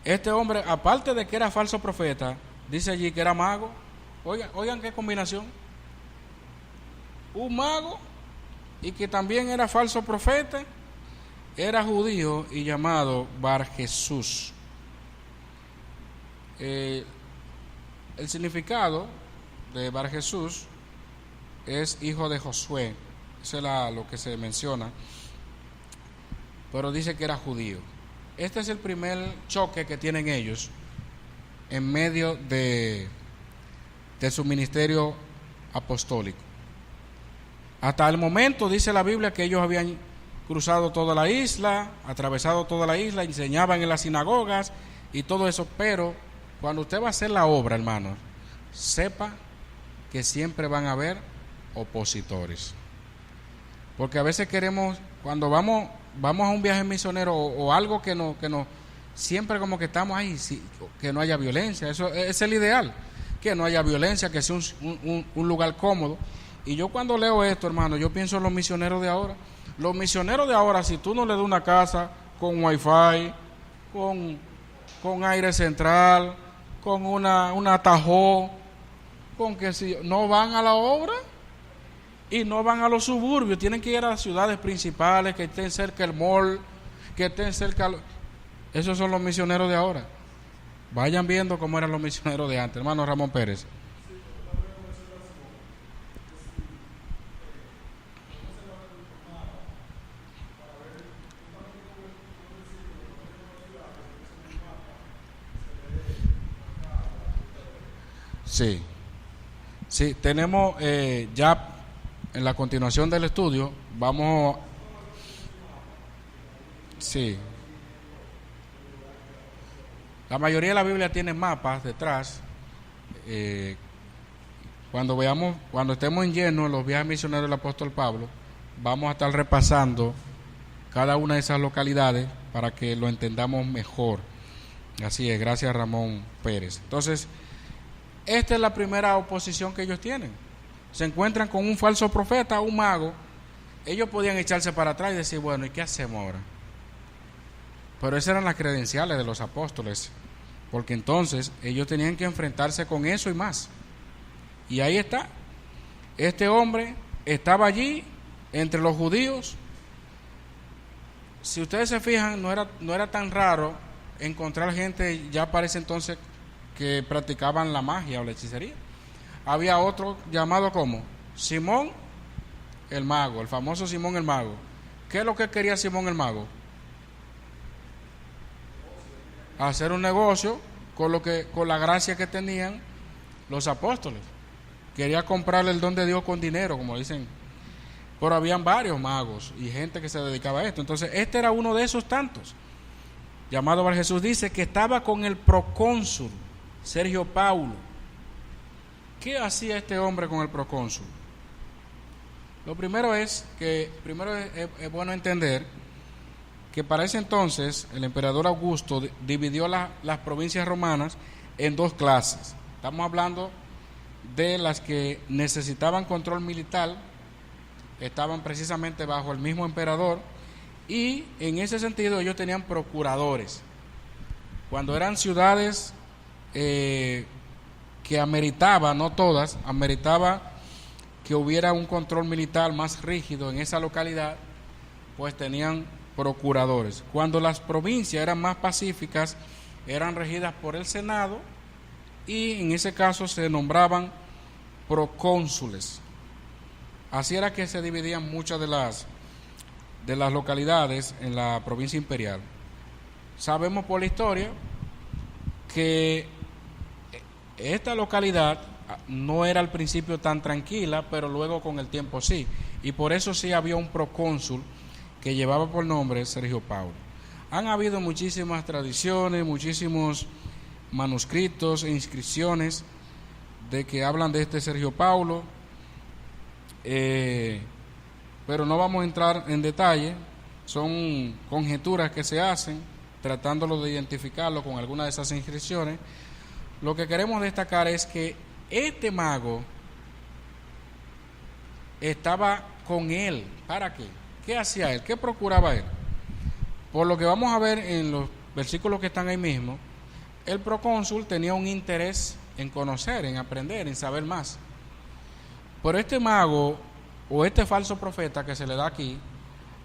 A: Este hombre, aparte de que era falso profeta, dice allí que era mago. Oigan qué combinación. Un mago y que también era falso profeta, era judío y llamado Bar Jesús. El significado de Bar Jesús es hijo de Josué, eso es lo que se menciona, pero dice que era judío. Este es el primer choque que tienen ellos en medio de su ministerio apostólico. Hasta el momento dice la Biblia que ellos habían cruzado toda la isla, atravesado toda la isla, enseñaban en las sinagogas y todo eso, pero cuando usted va a hacer la obra, hermanos, sepa que siempre van a haber opositores. Porque a veces queremos, cuando vamos a un viaje misionero o algo que no siempre como que estamos ahí, que no haya violencia, eso es el ideal, que no haya violencia, que sea un lugar cómodo. Y yo cuando leo esto, hermano, yo pienso en los misioneros de ahora. Los misioneros de ahora, si tú no le das una casa con wifi, con aire central, con una atajó, con que si no van a la obra y no van a los suburbios, tienen que ir a las ciudades principales, que estén cerca del mall, que estén cerca. Esos son los misioneros de ahora. Vayan viendo cómo eran los misioneros de antes, hermano Ramón Pérez. Sí, tenemos ya en la continuación del estudio, sí, la mayoría de la Biblia tiene mapas detrás. Cuando estemos en lleno en los viajes misioneros del apóstol Pablo, vamos a estar repasando cada una de esas localidades para que lo entendamos mejor. Así es, gracias Ramón Pérez. Entonces, esta es la primera oposición que ellos tienen. Se encuentran con un falso profeta, un mago. Ellos podían echarse para atrás y decir, bueno, ¿y qué hacemos ahora? Pero esas eran las credenciales de los apóstoles, porque entonces ellos tenían que enfrentarse con eso y más. Y ahí está, este hombre estaba allí entre los judíos. Si ustedes se fijan, no era tan raro encontrar gente ya para ese entonces que practicaban la magia o la hechicería. Había otro llamado como Simón el mago, el famoso Simón el mago. ¿Qué es lo que quería Simón el mago? Hacer un negocio con la gracia que tenían los apóstoles. Quería comprarle el don de Dios con dinero, como dicen. Pero habían varios magos y gente que se dedicaba a esto. Entonces, este era uno de esos tantos. Llamado Bar Jesús dice que estaba con el procónsul Sergio Paulo. ¿Qué hacía este hombre con el procónsul? Lo primero es bueno entender que para ese entonces el emperador Augusto dividió las provincias romanas en dos clases. Estamos hablando de las que necesitaban control militar, estaban precisamente bajo el mismo emperador, y en ese sentido ellos tenían procuradores. Cuando eran ciudades que ameritaba, no todas, ameritaba que hubiera un control militar más rígido en esa localidad, pues tenían procuradores. Cuando las provincias eran más pacíficas, eran regidas por el Senado, y en ese caso se nombraban procónsules. Así era que se dividían muchas de las localidades en la provincia imperial. Sabemos por la historia que esta localidad no era al principio tan tranquila, pero luego con el tiempo sí, y por eso sí había un procónsul que llevaba por nombre Sergio Paulo. Han habido muchísimas tradiciones, muchísimos manuscritos e inscripciones de que hablan de este Sergio Paulo, pero no vamos a entrar en detalle. Son conjeturas que se hacen tratándolo de identificarlo con alguna de esas inscripciones. Lo que queremos destacar es que este mago estaba con él. ¿Para qué? ¿Qué hacía él? ¿Qué procuraba él? Por lo que vamos a ver en los versículos que están ahí mismo, el procónsul tenía un interés en conocer, en aprender, en saber más. Pero este mago o este falso profeta que se le da aquí,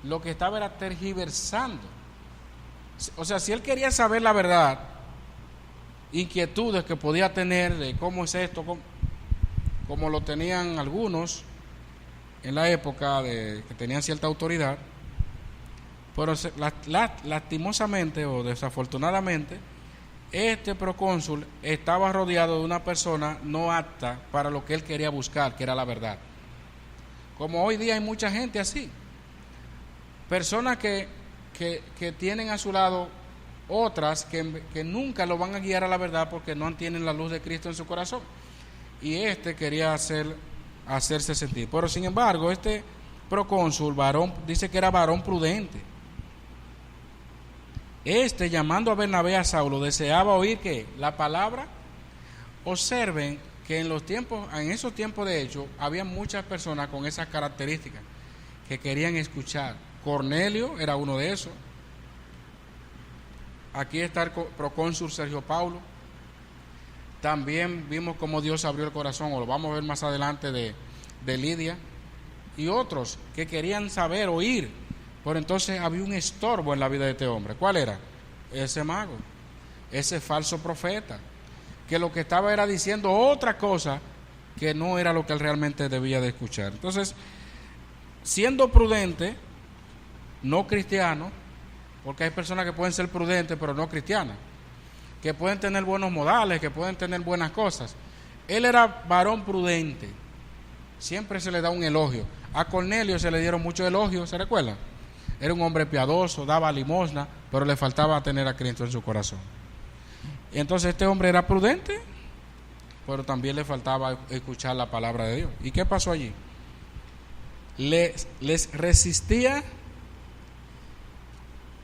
A: lo que estaba era tergiversando. O sea, si él quería saber la verdad, inquietudes que podía tener de cómo es esto, como lo tenían algunos en la época que tenían cierta autoridad, pero lastimosamente o desafortunadamente, este procónsul estaba rodeado de una persona no apta para lo que él quería buscar, que era la verdad. Como hoy día hay mucha gente así, personas que tienen a su lado otras que nunca lo van a guiar a la verdad porque no tienen la luz de Cristo en su corazón, y este quería hacerse sentir. Pero sin embargo, este procónsul varón, dice que era varón prudente. Llamando a Bernabé a Saulo, deseaba oír que la palabra. Observen que en esos tiempos de hecho, había muchas personas con esas características que querían escuchar. Cornelio era uno de esos. Aquí está el procónsul Sergio Paulo. También vimos cómo Dios abrió el corazón, o lo vamos a ver más adelante, de Lidia y otros que querían saber, oír. Pero entonces había un estorbo en la vida de este hombre. ¿Cuál era? Ese mago, ese falso profeta, que lo que estaba era diciendo otra cosa que no era lo que él realmente debía de escuchar. Entonces, siendo prudente, no cristiano, porque hay personas que pueden ser prudentes pero no cristianas, que pueden tener buenos modales, que pueden tener buenas cosas. Él era varón prudente, siempre se le da un elogio. A Cornelio se le dieron muchos elogios, ¿se recuerdan? Era un hombre piadoso, daba limosna, pero le faltaba tener a Cristo en su corazón. Y entonces este hombre era prudente, pero también le faltaba escuchar la palabra de Dios. ¿Y qué pasó allí? Les resistía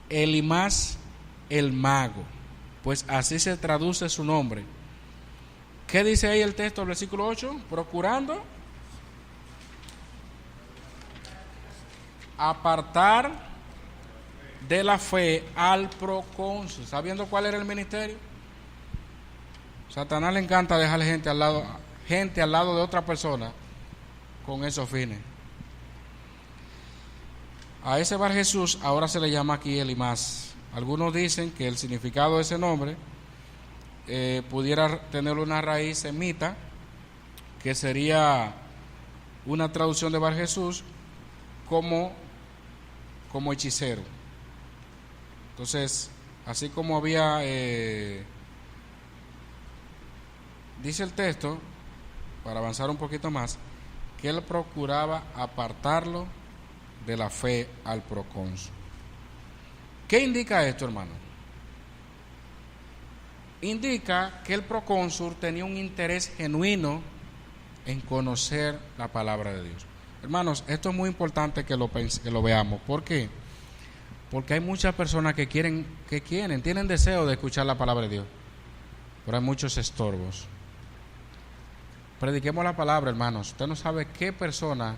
A: Elimas el mago, pues así se traduce su nombre. ¿Qué dice ahí el texto, el versículo 8? Procurando apartar de la fe al procónsul. ¿Sabiendo cuál era el ministerio? Satanás le encanta dejar gente al lado de otra persona con esos fines. A ese Bar Jesús ahora se le llama aquí Elimas. Algunos dicen que el significado de ese nombre pudiera tener una raíz semita, que sería una traducción de Bar Jesús como hechicero. Entonces, así como había, dice el texto, para avanzar un poquito más, que él procuraba apartarlo de la fe al procónsul. ¿Qué indica esto, hermano? Indica que el procónsul tenía un interés genuino en conocer la palabra de Dios. Hermanos, esto es muy importante que lo veamos. ¿Por qué? Porque hay muchas personas que tienen deseo de escuchar la palabra de Dios, pero hay muchos estorbos. Prediquemos la palabra, hermanos. Usted no sabe qué persona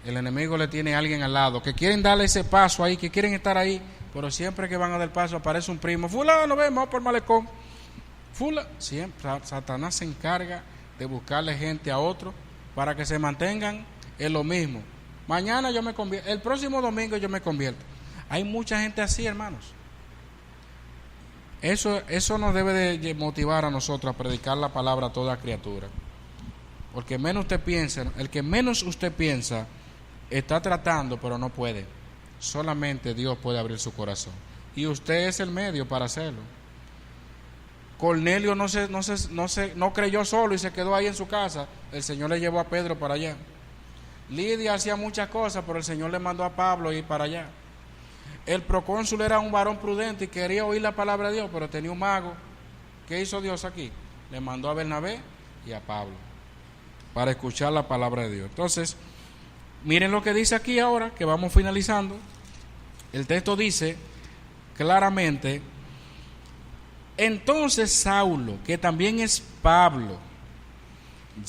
A: el enemigo le tiene a alguien al lado, que quieren darle ese paso ahí, que quieren estar ahí, pero siempre que van a dar paso aparece un primo. Fulano, vamos por el malecón. Siempre Satanás se encarga de buscarle gente a otro para que se mantengan en lo mismo. Mañana yo me convierto, el próximo domingo yo me convierto. Hay mucha gente así, hermanos. Eso nos debe de motivar a nosotros a predicar la palabra a toda criatura. Porque el que menos usted piensa está tratando, pero no puede. Solamente Dios puede abrir su corazón. Y usted es el medio para hacerlo. Cornelio no creyó solo y se quedó ahí en su casa. El Señor le llevó a Pedro para allá. Lidia hacía muchas cosas, pero el Señor le mandó a Pablo ir para allá. El procónsul era un varón prudente y quería oír la palabra de Dios, pero tenía un mago. ¿Qué hizo Dios aquí? Le mandó a Bernabé y a Pablo para escuchar la palabra de Dios. Entonces, miren lo que dice aquí ahora, que vamos finalizando. El texto dice claramente: entonces Saulo, que también es Pablo,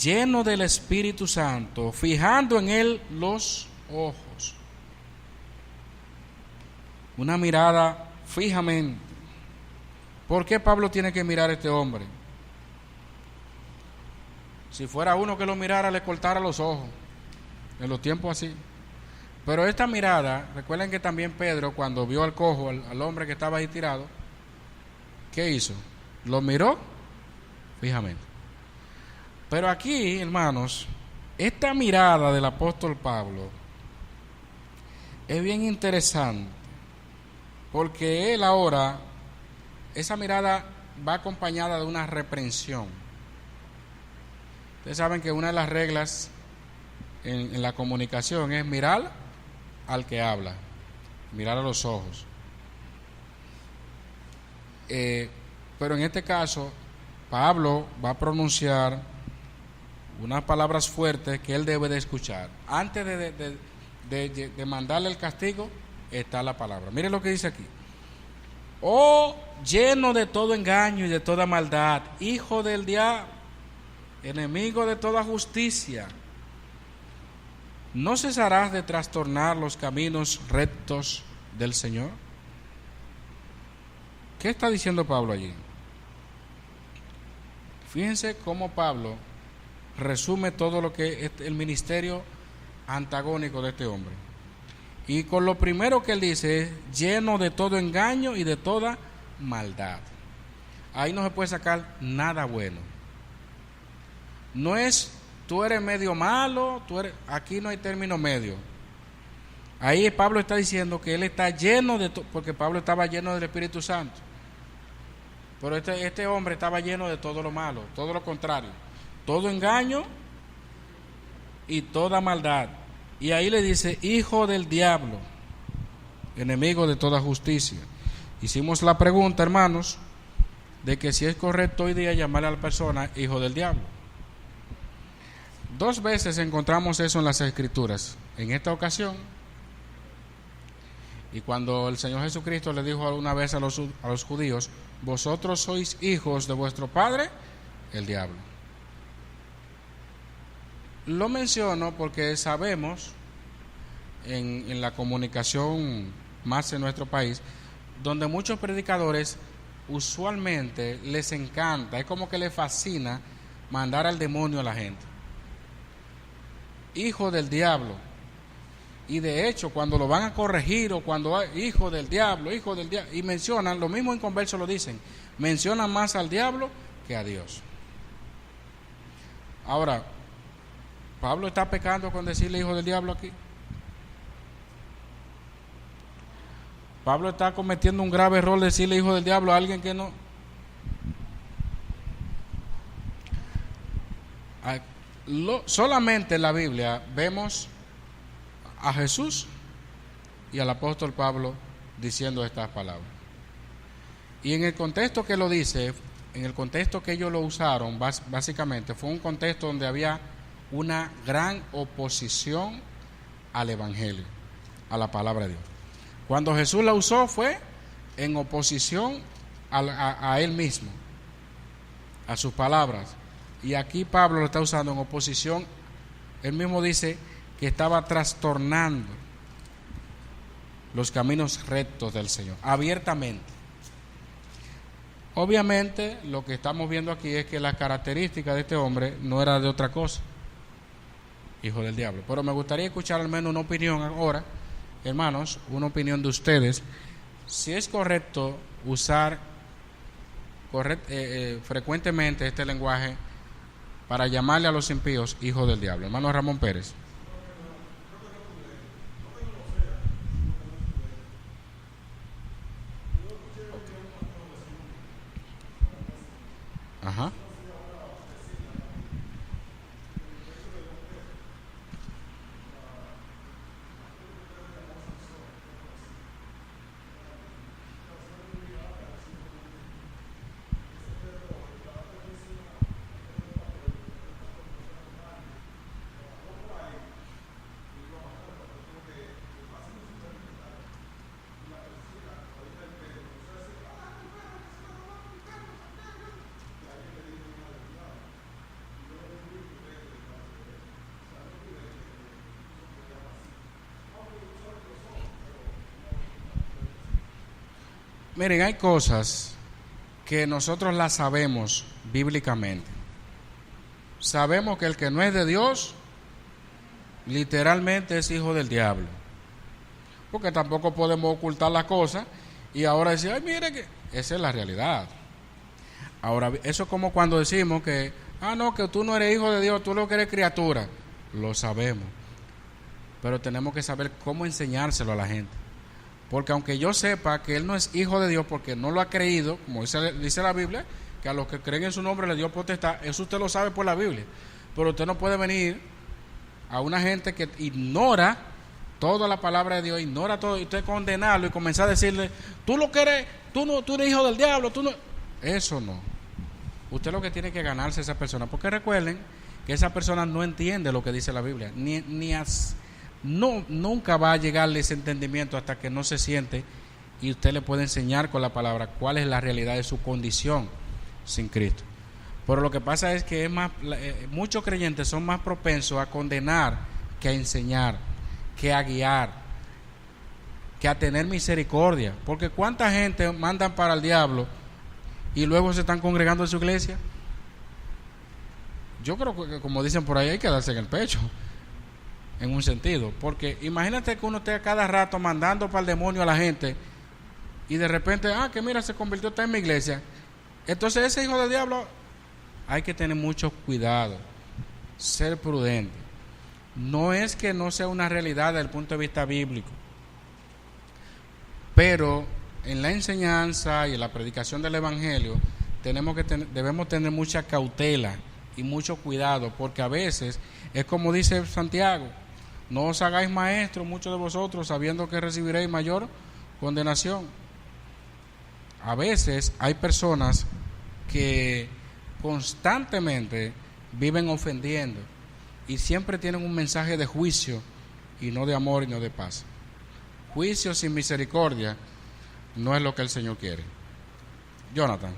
A: lleno del Espíritu Santo, fijando en él los ojos, una mirada fijamente. ¿Por qué Pablo tiene que mirar a este hombre? Si fuera uno que lo mirara, le cortara los ojos, en los tiempos así. Pero esta mirada, recuerden que también Pedro, cuando vio al cojo, al hombre que estaba ahí tirado, ¿qué hizo? Lo miró fijamente. Pero aquí, hermanos, esta mirada del apóstol Pablo es bien interesante, porque él ahora, esa mirada va acompañada de una reprensión. Ustedes saben que una de las reglas en la comunicación es mirar al que habla, mirar a los ojos. Pero en este caso, Pablo va a pronunciar unas palabras fuertes que él debe de escuchar. Antes de mandarle el castigo, está la palabra. Miren lo que dice aquí: oh, lleno de todo engaño y de toda maldad, hijo del diablo, enemigo de toda justicia, ¿no cesarás de trastornar los caminos rectos del Señor? ¿Qué está diciendo Pablo allí? Fíjense cómo Pablo resume todo lo que es el ministerio antagónico de este hombre. Y con lo primero que él dice es: lleno de todo engaño y de toda maldad. Ahí no se puede sacar nada bueno. No es tú eres medio malo, aquí no hay término medio. Ahí Pablo está diciendo que él está lleno porque Pablo estaba lleno del Espíritu Santo. Pero este hombre estaba lleno de todo lo malo, todo lo contrario, todo engaño y toda maldad. Y ahí le dice: hijo del diablo, enemigo de toda justicia. Hicimos la pregunta, hermanos, de que si es correcto hoy día llamarle a la persona hijo del diablo. 2 veces encontramos eso en las Escrituras. En esta ocasión, y cuando el Señor Jesucristo le dijo una vez a los judíos: vosotros sois hijos de vuestro padre, el diablo. Lo menciono porque sabemos en la comunicación más en nuestro país, donde muchos predicadores usualmente les encanta, es como que les fascina mandar al demonio a la gente. Hijo del diablo. Y de hecho, cuando lo van a corregir o cuando hay hijo del diablo, y mencionan, lo mismo inconversos lo dicen, mencionan más al diablo que a Dios. Ahora, ¿Pablo está pecando con decirle hijo del diablo aquí? ¿Pablo está cometiendo un grave error de decirle hijo del diablo a alguien que no? Solamente en la Biblia vemos a Jesús y al apóstol Pablo diciendo estas palabras. Y en el contexto que lo dice, en el contexto que ellos lo usaron, básicamente fue un contexto donde había una gran oposición al Evangelio, a la palabra de Dios. Cuando Jesús la usó fue en oposición a Él mismo, a sus palabras. Y aquí Pablo lo está usando en oposición. Él mismo dice que estaba trastornando los caminos rectos del Señor, abiertamente. Obviamente, lo que estamos viendo aquí es que la característica de este hombre no era de otra cosa, hijo del diablo. Pero me gustaría escuchar al menos una opinión ahora, hermanos, una opinión de ustedes, si es correcto usar frecuentemente este lenguaje para llamarle a los impíos hijo del diablo. Hermano Ramón Pérez. Ajá. Miren, hay cosas que nosotros las sabemos bíblicamente. Sabemos que el que no es de Dios, literalmente es hijo del diablo. Porque tampoco podemos ocultar las cosas y ahora decir, ay, mire que esa es la realidad. Ahora, eso es como cuando decimos que, no, que tú no eres hijo de Dios, tú lo que eres criatura. Lo sabemos. Pero tenemos que saber cómo enseñárselo a la gente. Porque aunque yo sepa que él no es hijo de Dios porque no lo ha creído, como dice la Biblia, que a los que creen en su nombre le dio potestad, eso usted lo sabe por la Biblia. Pero usted no puede venir a una gente que ignora toda la palabra de Dios, ignora todo, y usted condenarlo y comenzar a decirle, tú lo que eres, tú eres hijo del diablo, tú no. Eso no. Usted lo que tiene que ganarse a esa persona, porque recuerden que esa persona no entiende lo que dice la Biblia, nunca va a llegarle ese entendimiento hasta que no se siente y usted le puede enseñar con la palabra cuál es la realidad de su condición sin Cristo. Pero lo que pasa es que muchos creyentes son más propensos a condenar que a enseñar, que a guiar, que a tener misericordia. Porque cuánta gente mandan para el diablo y luego se están congregando en su iglesia. Yo creo que, como dicen por ahí, hay que darse en el pecho, en un sentido. Porque imagínate que uno esté a cada rato mandando para el demonio a la gente y de repente, que mira, se convirtió, está en mi iglesia. Entonces ese hijo del diablo, hay que tener mucho cuidado, ser prudente. No es que no sea una realidad desde el punto de vista bíblico, pero en la enseñanza y en la predicación del evangelio debemos tener mucha cautela y mucho cuidado, porque a veces es como dice Santiago, no os hagáis maestros muchos de vosotros sabiendo que recibiréis mayor condenación. A veces hay personas que constantemente viven ofendiendo y siempre tienen un mensaje de juicio y no de amor y no de paz. Juicio sin misericordia no es lo que el Señor quiere. Jonathan.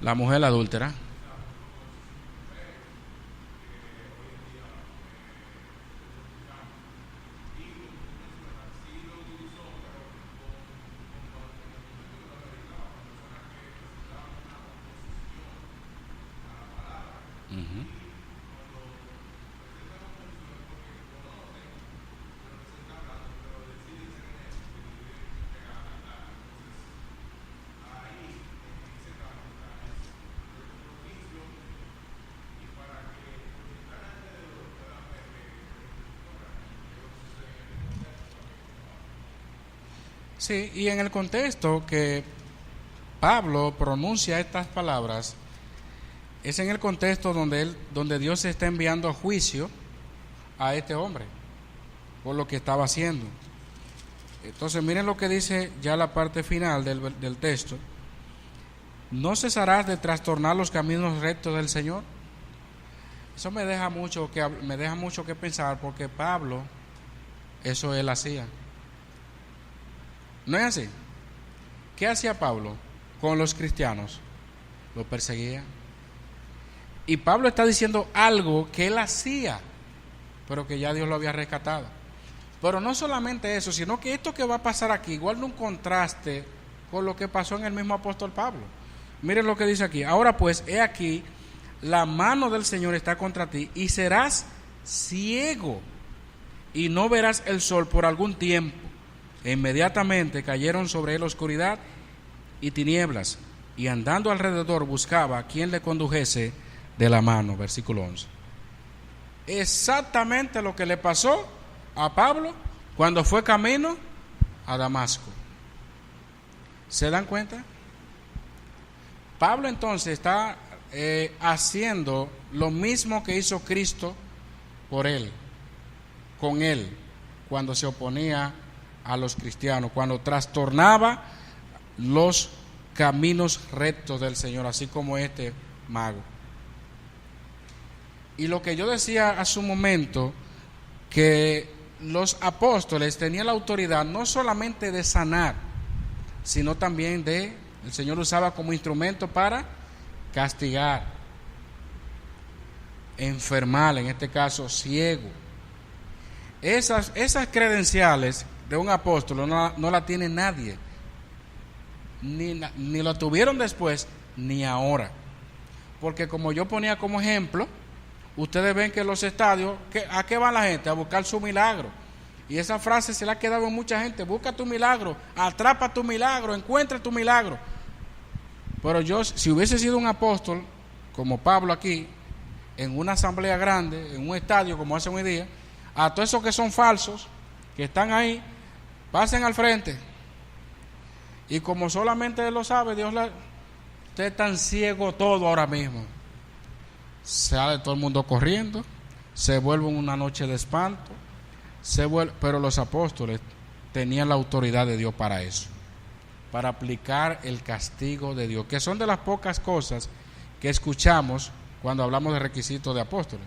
A: La mujer adúltera. Ujú. Sí, y en el contexto que Pablo pronuncia estas palabras, es en el contexto donde Dios está enviando a juicio a este hombre por lo que estaba haciendo. Entonces miren lo que dice ya la parte final del texto. ¿No cesarás de trastornar los caminos rectos del Señor? Eso me deja mucho que pensar, porque Pablo, eso él hacía. ¿No es así? ¿Qué hacía Pablo con los cristianos? Lo perseguía. Y Pablo está diciendo algo que él hacía, pero que ya Dios lo había rescatado. Pero no solamente eso, sino que esto que va a pasar aquí guarda un contraste con lo que pasó en el mismo apóstol Pablo. Miren lo que dice aquí. Ahora pues, he aquí, la mano del Señor está contra ti, y serás ciego, y no verás el sol por algún tiempo. E inmediatamente cayeron sobre él oscuridad y tinieblas, y andando alrededor buscaba a quien le condujese de la mano. Versículo 11. Exactamente lo que le pasó a Pablo cuando fue camino a Damasco. ¿Se dan cuenta? Pablo entonces está haciendo lo mismo que hizo Cristo por él, con él, cuando se oponía a los cristianos, cuando trastornaba los caminos rectos del Señor, así como este mago. Y lo que yo decía hace un momento, que los apóstoles tenían la autoridad no solamente de sanar, sino también el Señor usaba como instrumento para castigar, enfermar, en este caso ciego. Esas credenciales de un apóstol no la tiene nadie, ni lo tuvieron después ni ahora, porque como yo ponía como ejemplo, ustedes ven que en los estadios, ¿a qué va la gente? A buscar su milagro. Y esa frase se le ha quedado a mucha gente: busca tu milagro, atrapa tu milagro, encuentra tu milagro. Pero yo, si hubiese sido un apóstol como Pablo aquí, en una asamblea grande, en un estadio como hacen hoy día, a todos esos que son falsos, que están ahí, pasen al frente. Y como solamente Él lo sabe, ustedes están ciegos todo ahora mismo. Sale todo el mundo corriendo, se vuelve una noche de espanto, pero los apóstoles tenían la autoridad de Dios para eso, para aplicar el castigo de Dios, que son de las pocas cosas que escuchamos cuando hablamos de requisitos de apóstoles,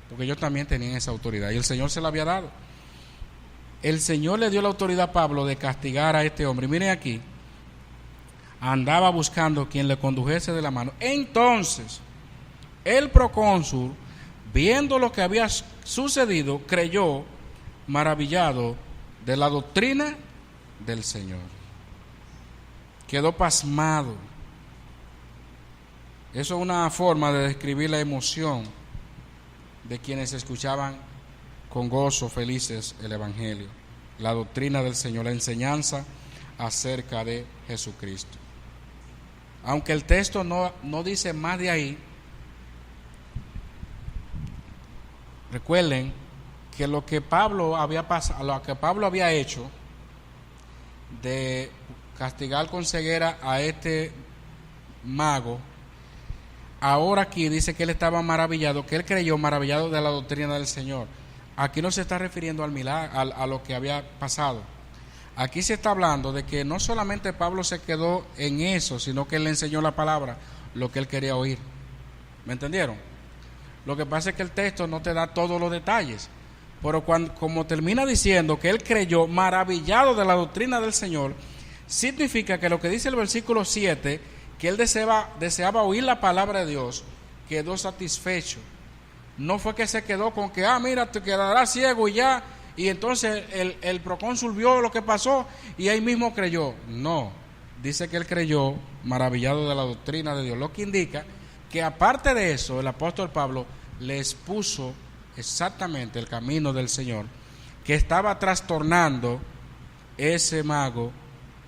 A: porque ellos también tenían esa autoridad y el Señor se la había dado. El Señor le dio la autoridad a Pablo de castigar a este hombre. Y miren aquí, andaba buscando quien le condujese de la mano. Entonces el procónsul, viendo lo que había sucedido, creyó, maravillado de la doctrina del Señor. Quedó pasmado. Eso es una forma de describir la emoción de quienes escuchaban con gozo, felices, el Evangelio, la doctrina del Señor, la enseñanza acerca de Jesucristo. Aunque el texto no dice más de ahí, recuerden que lo que Pablo había hecho de castigar con ceguera a este mago, ahora aquí dice que él estaba maravillado, que él creyó maravillado de la doctrina del Señor. Aquí no se está refiriendo al milagro, a lo que había pasado. Aquí se está hablando de que no solamente Pablo se quedó en eso, sino que él le enseñó la palabra, lo que él quería oír. ¿Me entendieron? Lo que pasa es que el texto no te da todos los detalles, pero como termina diciendo que él creyó maravillado de la doctrina del Señor, significa que lo que dice el versículo 7, que él deseaba oír la palabra de Dios, quedó satisfecho. No fue que se quedó con que, mira, te quedarás ciego y ya, y entonces el procónsul vio lo que pasó y ahí mismo creyó. No, dice que él creyó, maravillado de la doctrina de Dios, lo que indica que aparte de eso, el apóstol Pablo le expuso exactamente el camino del Señor, que estaba trastornando ese mago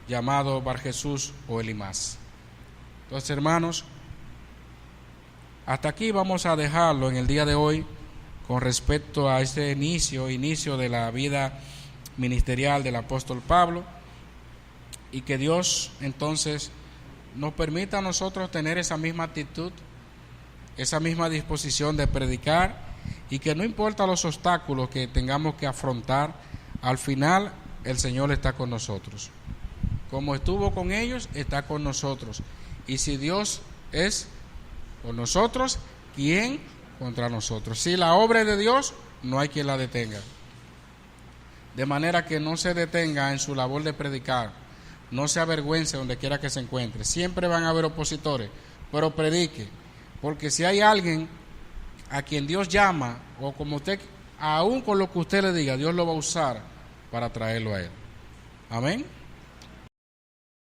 A: llamado Barjesús o Elimas. Entonces, hermanos, hasta aquí vamos a dejarlo en el día de hoy con respecto a este inicio de la vida ministerial del apóstol Pablo, y que Dios entonces nos permita a nosotros tener esa misma actitud, esa misma disposición de predicar, y que no importa los obstáculos que tengamos que afrontar, al final el Señor está con nosotros. Como estuvo con ellos, está con nosotros. Y si Dios es con nosotros, ¿quién contra nosotros? Si la obra es de Dios, no hay quien la detenga. De manera que no se detenga en su labor de predicar, no se avergüence donde quiera que se encuentre. Siempre van a haber opositores, pero predique, porque si hay alguien a quien Dios llama, o como usted, aún con lo que usted le diga, Dios lo va a usar para traerlo a él. Amén.